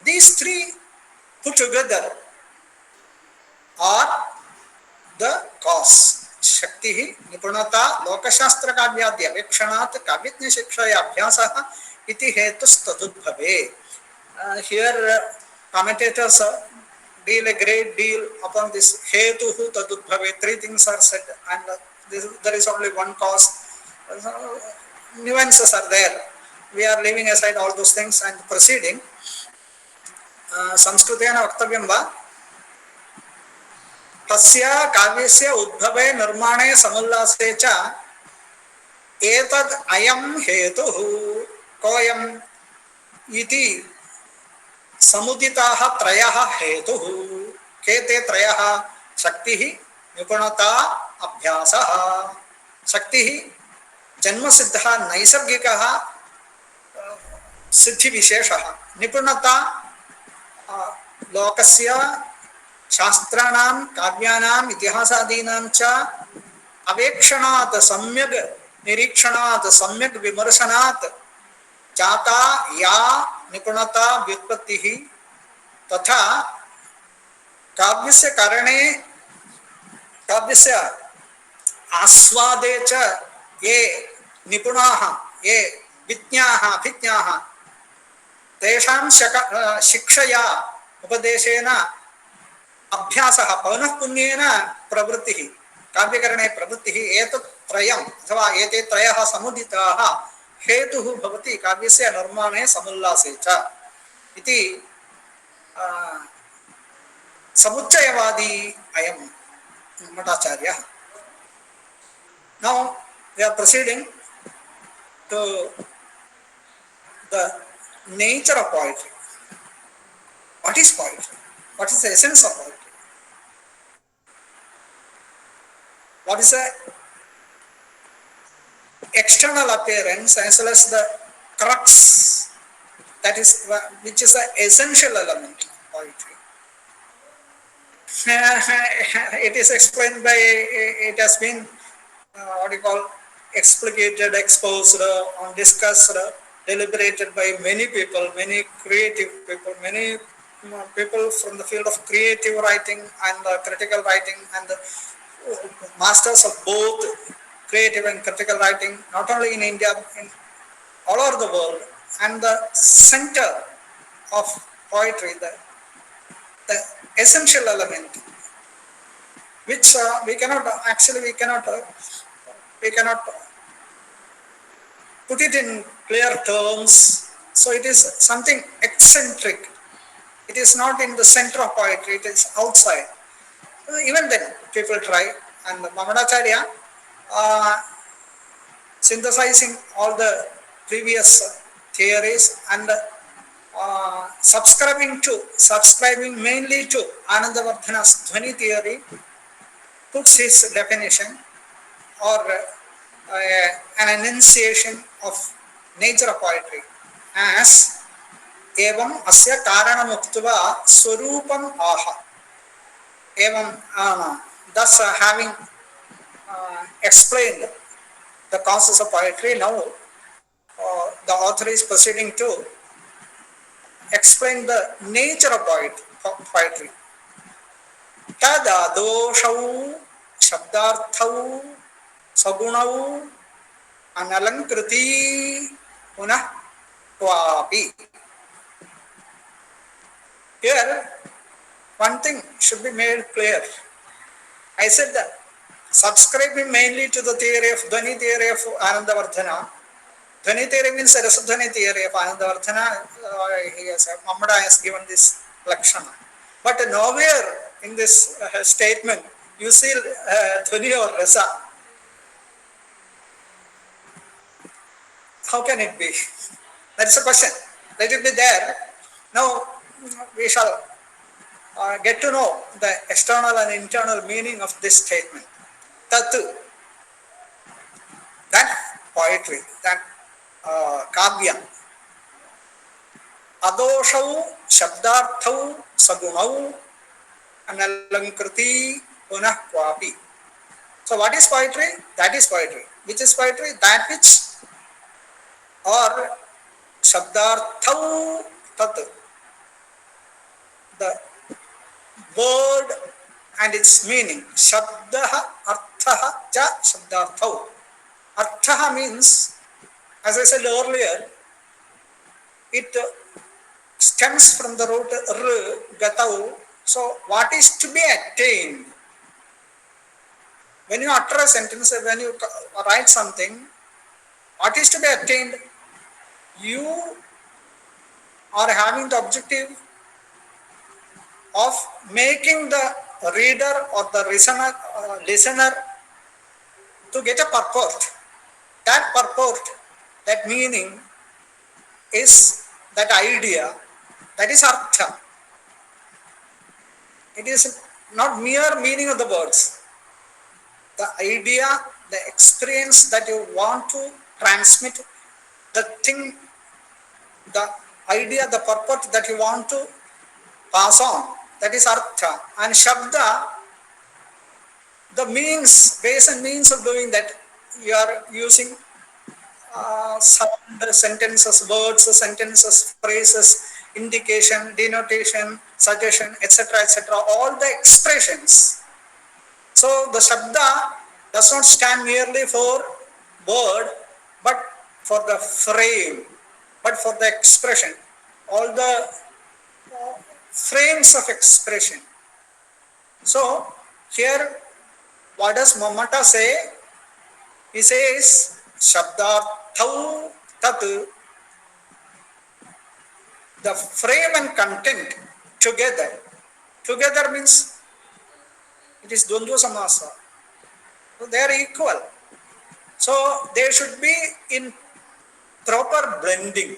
these three put together are the cause. Shakti, Nipunata, Lokashastra Kavyadya, Vekshanat, Kavyatnya Shikshaya Abhyasaha, iti hetus tadudbhave. Here commentators deal a great deal upon this hetuhu tadudbhave. Three things are said, and there is only one cause. Nuances are there. We are leaving aside all those things and proceeding. Samskritena vaktavyam va? तस्य काव्यस्य उद्भवे निर्माणे समुल्लासे च एतद् अयं हेतुः कोऽयम् इति समुदिताः त्रयः हेतुः के ते त्रयः शक्तिः निपुणता अभ्यासः शक्तिः जन्मसिद्धः नैसर्गिकः सिद्धिविशेषः निपुणता लोकस्य शास्त्राणां काव्यानाम् इतिहासादीनां च अवेक्षणात् सम्यक् निरीक्षणात् सम्यक् विमर्शनात् जाता या निपुणता व्युत्पत्तिः तथा काव्यस्य करणे काव्यस्य आस्वादे च ये निपुणाः ये विज्ञाः अभिज्ञाः तेषां शिक्षया उपदेशेन अभ्यासः पौनःपुन्येन प्रवृत्तिः काव्यकरणे प्रवृत्तिः एतत् त्रयम् अथवा एते त्रयः समुदिताः हेतुः भवति काव्यस्य निर्माणे समुल्लासे च इति समुच्चयवादी अयं मठाचार्यः. Now we are proceeding to the nature of poetry. What is poetry? What is the essence of poetry? What is the external appearance as well as the crux, that is which is the essential element of poetry? It is explained by, it has been what you call explicated, exposed, discussed, deliberated by many people, many creative people, many people from the field of creative writing and critical writing, and masters of both creative and critical writing, not only in India, in all over the world. And the center of poetry, the essential element, which we cannot put it in clear terms. So it is something eccentric. It is not in the center of poetry, it is outside. Even then, people try. And Mamadacharya, synthesizing all the previous theories and subscribing mainly to Anandavardhana's Dhvani theory, puts his definition or an enunciation of nature of poetry as evam asya karanam uktva swarupam aha. Evam, thus having explained the causes of poetry, now the author is proceeding to explain the nature of poetry. Tadadoshav shabdarthav sagunav analankriti punah tvapi. Here, one thing should be made clear. I said that subscribing mainly to the theory of Dhvani theory of Anandavardhana. Dhvani theory means the Rasadhvani theory of Anandavardhana. Mamada has given this lakshana. But nowhere in this statement you see Dhvani or Rasa. How can it be? That is a question. Let it be there. Now we shall get to know the external and internal meaning of this statement. Tatu, that poetry, that kavya, adoshav shabdarthav sagunav analankriti punah kvapi. So what is poetry? That is poetry. Which is poetry? That which or shabdarthav tat, the word and its meaning. Shabdaha arthaha cha shabdarthav. Arthaha means, as I said earlier, it stems from the root r, gatav. So what is to be attained? When you utter a sentence, when you write something, what is to be attained? You are having the objective of making the reader or the listener to get a purport. That purport, that meaning is that idea, that is artha. It is not mere meaning of the words. The idea, the experience that you want to transmit, the thing, the idea, the purport that you want to pass on, that is artha. And shabda, the means, ways and means of doing that, you are using sound, sentences, words, sentences, phrases, indication, denotation, suggestion, etc., all the expressions. So the shabda does not stand merely for word, but for the frame, but for the expression, all the frames of expression. So here, what does Mamata say? He says, Shabdarthau tat, the frame and content together. Together means it is Dvandva Samasa. So they are equal. So they should be in proper blending.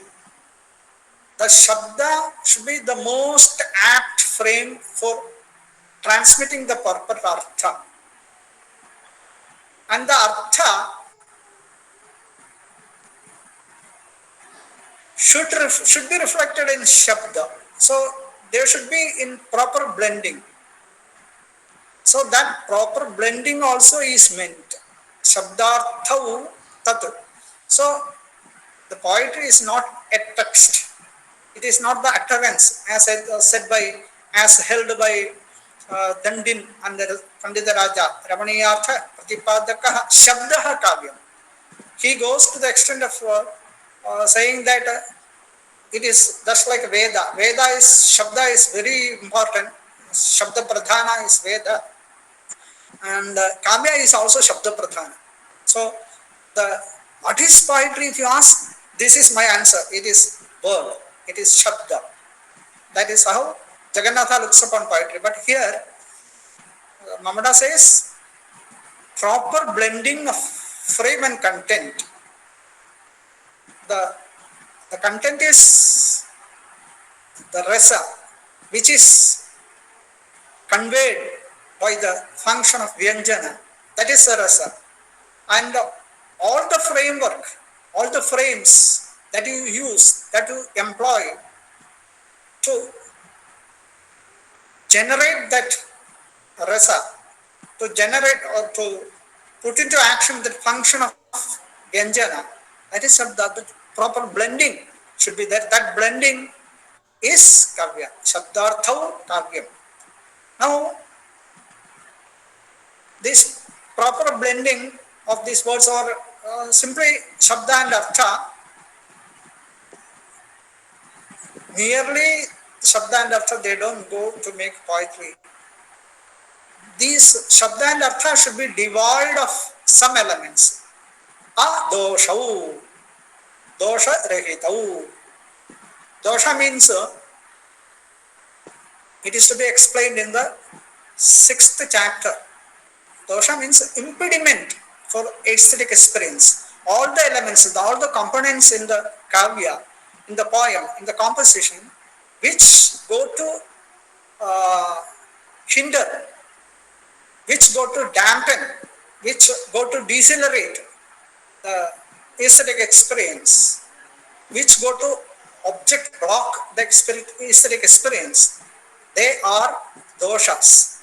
The Shabda should be the most apt frame for transmitting the purport Artha. And the Artha should be reflected in Shabda. So there should be in proper blending. So that proper blending also is meant. Shabdarthau tat. So the poetry is not a text. It is not the utterance as held by Dandin and Pandita Raja. Ramaniyartha Pratipadaka Shabdaha Kavyam. He goes to the extent of saying that it is just like Veda. Shabda is very important. Shabda Pradhana is Veda. And Kavya is also Shabda Pradhana. So, what is poetry if you ask? This is my answer. It is word. It is Shabda. That is how Jagannatha looks upon poetry. But here, Mamata says, proper blending of frame and content. The content is the rasa, which is conveyed by the function of Vyanjana. That is the rasa. And all the framework, all the frames that you use, that you employ to generate that rasa, to generate or to put into action the function of Vyanjana, that is the proper blending should be there. That blending is Kavya. Shabdarthau Kavyam. Now, this proper blending of these words are simply Shabda and Artha. Merely Shabda and Artha, they don't go to make poetry. These Shabda and Artha should be devoid of some elements. Adoshau, dosha rahitau. Dosha means it is to be explained in the 6th chapter. Dosha means impediment for aesthetic experience. All the elements, all the components in the kavya, in the poem, in the composition, which go to hinder, which go to dampen, which go to decelerate the aesthetic experience, which go to object block the aesthetic experience, they are doshas,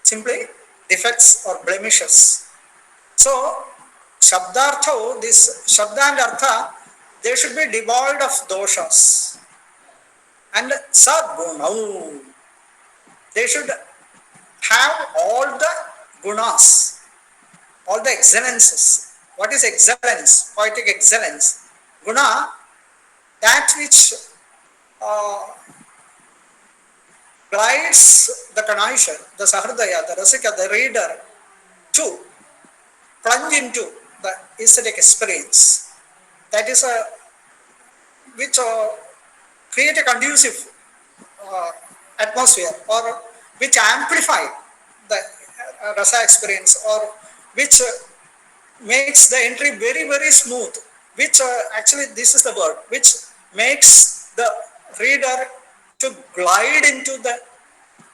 simply defects or blemishes. So, Shabdartha, this Shabda and Artha, they should be devoid of doshas. And Sadgunau, they should have all the gunas, all the excellences. What is excellence? Poetic excellence. Guna, that which glides the Kanayisha, the Sahridaya, the Rasika, the reader, to plunge into the aesthetic experience. That is which create a conducive atmosphere or which amplify the rasa experience, or which makes the entry very, very smooth, which actually this is the word, which makes the reader to glide into the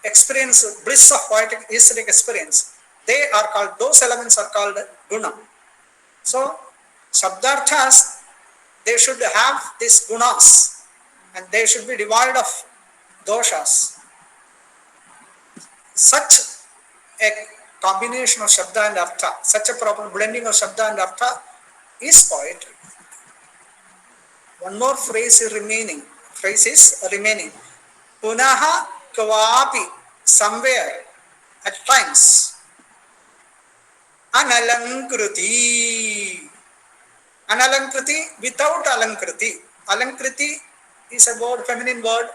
experience, bliss of poetic aesthetic experience. They are called, those elements are called guna. So Shabdarthas, they should have these gunas and they should be devoid of doshas. Such a combination of Shabda and Artha, such a proper blending of Shabda and Artha is poetry. One more phrase is remaining. Punaha kvapi, somewhere, at times. Analankriti. Analankriti without alankriti. Alankriti is a word, feminine word.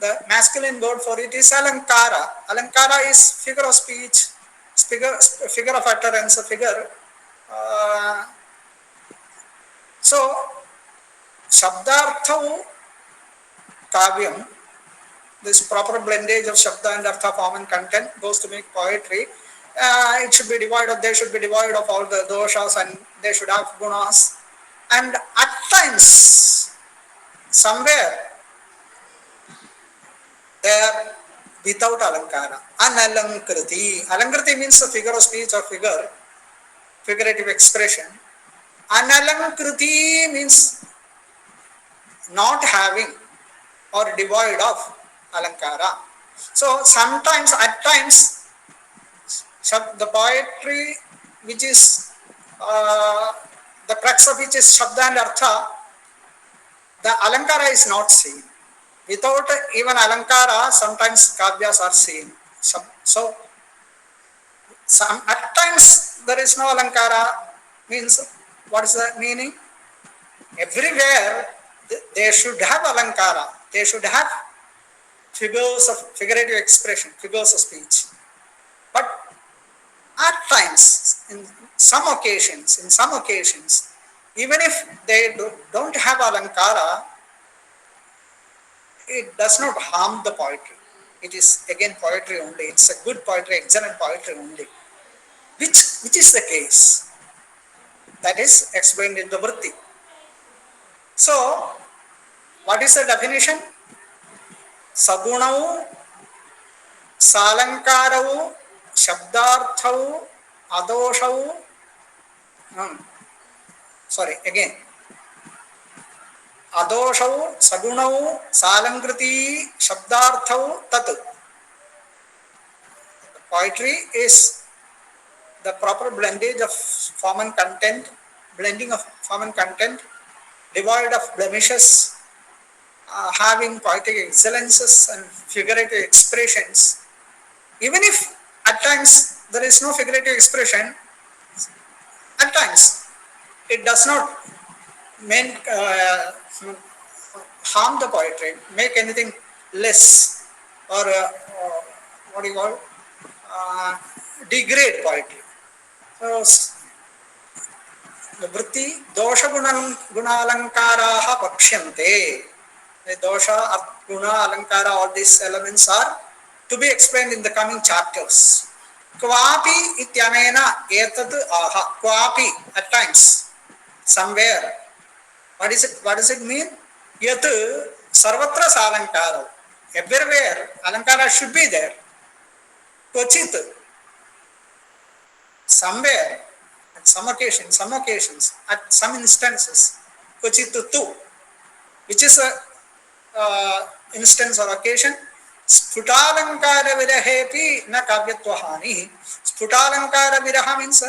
The masculine word for it is alankara. Alankara is figure of speech, figure of utterance, a figure. So, Shabdartha Kavyam, this proper blendage of Shabda and Artha, form and content goes to make poetry. It should be devoid of, they should be devoid of all the doshas and they should have gunas. And at times, somewhere, they are without alankara. Analankriti. Alankriti means a figure of speech or figurative expression. Analankriti means not having or devoid of alankara. So sometimes, at times, the poetry which is the crux of which is Shabda and Artha, the alankara is not seen. Without even alankara, sometimes kavyas are seen. So at times there is no alankara, means what is the meaning? Everywhere they should have alankara, they should have figures of figurative expression, figures of speech. But at times, in some occasions, even if they don't have alankara, it does not harm the poetry. It is again poetry only. It's a good poetry, excellent poetry only. Which is the case? That is explained in the Vritti. So, what is the definition? Sagunau, Salankarau, Shabdarthau, Adoshau. Adoshau, Sagunau, Salankriti, Shabdarthau, Tat. Poetry is the proper blending of form and content, devoid of blemishes, having poetic excellences and figurative expressions. Even if at times there is no figurative expression, at times it does not harm the poetry, make anything less, or what do you call, degrade poetry. So, the vritti dosha gunalankaraha pakshante. The dosha, guna, alankara, all these elements are to be explained in the coming chapters. Kvapi ityanena etat aha. Kvapi, at times, somewhere. What does it mean? Yat sarvatra salankara. Everywhere, alankara should be there. Kvachit, somewhere, at some occasions, at some instances, kvachit tu, which is a instance or occasion. Sputalankara virahepi na kavyatwahani. Sputalankara viraha means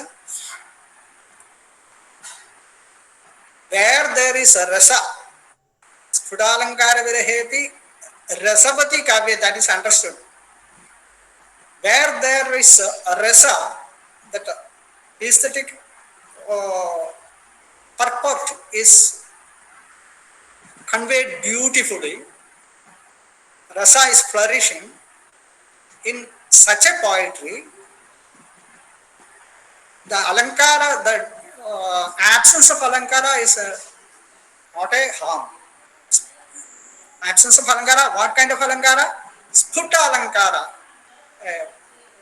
where there is a rasa. Sputalankara virahepi rasavati kavya, that is understood. Where there is a rasa, that aesthetic purport is conveyed beautifully, rasa is flourishing, in such a poetry, the alankara, the absence of alankara is not a harm. Absence of alankara, what kind of alankara? Sputa alankara.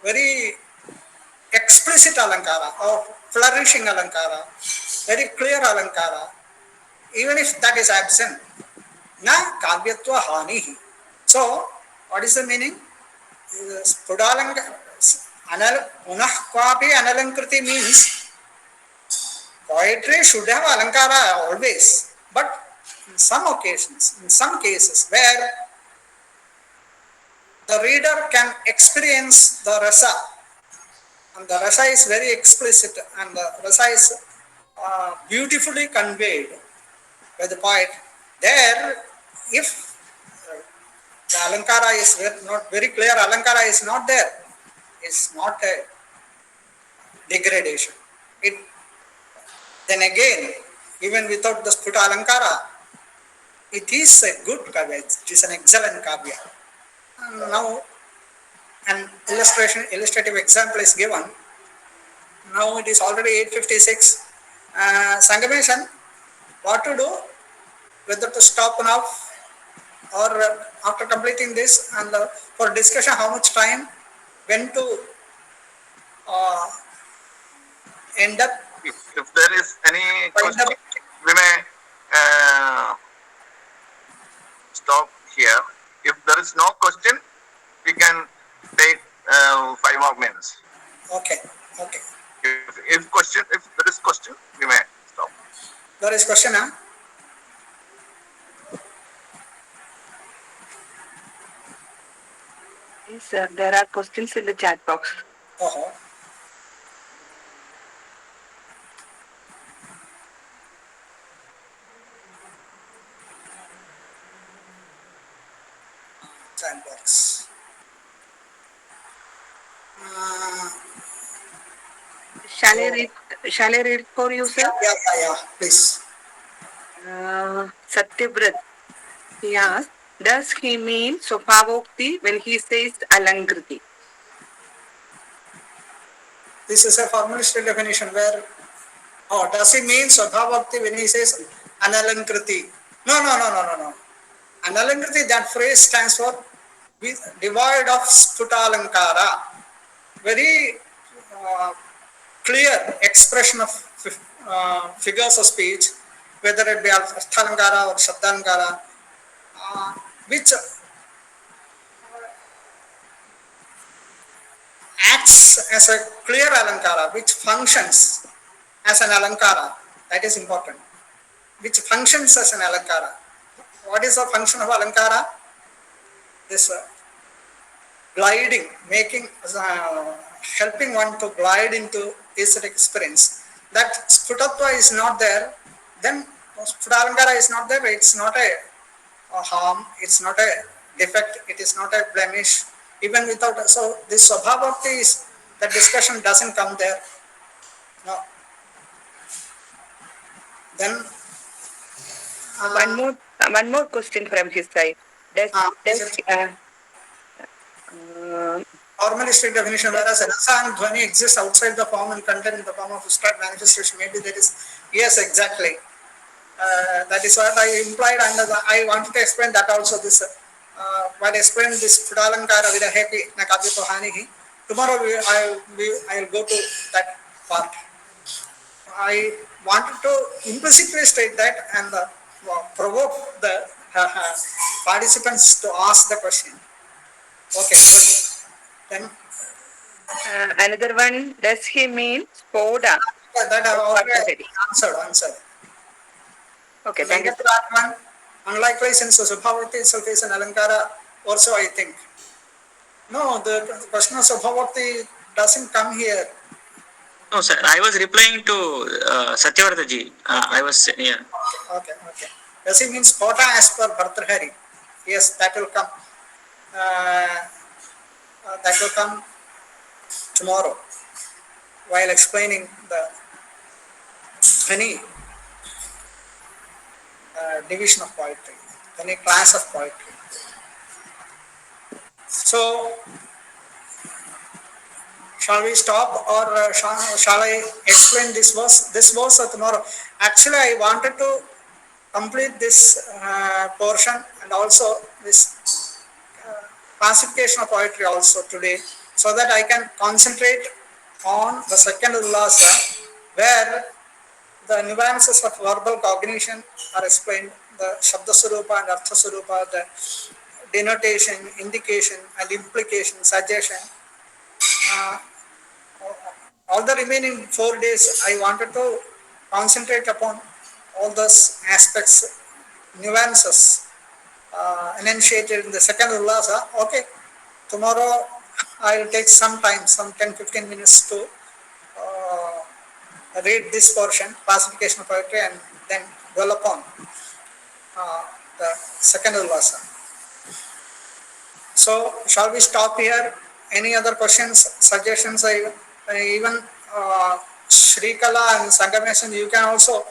very explicit alankara or flourishing alankara, very clear alankara, even if that is absent, na kavyatva hanihi. So, what is the meaning? Spudalankara, unah kwapi analankriti means poetry should have alankara always, but in some occasions, in some cases where the reader can experience the rasa, and the rasa is very explicit, and the rasa is beautifully conveyed by the poet. There, if the alankara is not very clear, alankara is not there, it's not a degradation. It then again, even without the sputa alankara, it is a good kavya. It is an excellent kavya. And now, an illustrative example is given. Now it is already 8:56. Sangameshan, what to do? Whether to stop now or after completing this, and for discussion, how much time, when to end up. If there is any question, we may stop here. If there is no question, we can take 5 more minutes. Okay, okay. If there is question, we may stop. There is question, huh? Yes, sir. There are questions in the chat box. Oh. Chat box. Shall I read for you, sir? Yeah, please. Satyabrat, he asked, does he mean Swabhavokti when he says Alankriti? This is a formalistic definition where, does he mean Swabhavokti when he says Analankriti? No. Analankriti, that phrase stands for devoid of sputalankara. Very clear expression of figures of speech, whether it be Arthalankara or Shabdalankara, which acts as a clear alankara, which functions as an alankara. That is important. Which functions as an alankara. What is the function of alankara? This gliding, making, helping one to glide into aesthetic experience. That sputatva is not there, then sputalankara is not there, it's not a harm, it's not a defect, it is not a blemish, even without, so this Swabhavakti is, the discussion doesn't come there. No. Then one more question from his side. Formalistic definition, whereas rasa and dhvani exist outside the form and content in the form of abstract manifestation, maybe that is, yes, exactly. That is what I implied, and I wanted to explain that also. This, while explaining this Pudalankara Vidahepi Nakavyatva Hanihi, tomorrow I will go to that part. I wanted to implicitly state that and provoke the participants to ask the question. Okay, good. Then another one, does he mean Spoda? that I already answered. Okay, thank you. One, unlikely since Subhavati itself is an Alankara, also I think. No, the question of Subhavati doesn't come here. No, sir. I was replying to Satyavrataji. I was, yeah. Okay. Does it mean Spota as per Bhartrhari? Yes, that will come. That will come tomorrow while explaining the Dhani division of poetry, Dhani class of poetry. So, shall we stop or shall I explain this verse? This verse tomorrow. Actually, I wanted to complete this portion and also this classification of poetry also today. so that I can concentrate on the second ullasa, where the nuances of verbal cognition are explained, the Shabda Sarupa and Artha Sarupa, the denotation, indication and implication, suggestion. Uh, all the remaining 4 days, I wanted to concentrate upon all those aspects, nuances enunciated in the second ullasa. Okay, tomorrow I will take some time, some 10-15 minutes to read this portion, classification of poetry, and then dwell upon the second ullasa. So, shall we stop here? Any other questions, suggestions? Even Shrikala and Sangamesan, you can also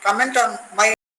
comment on my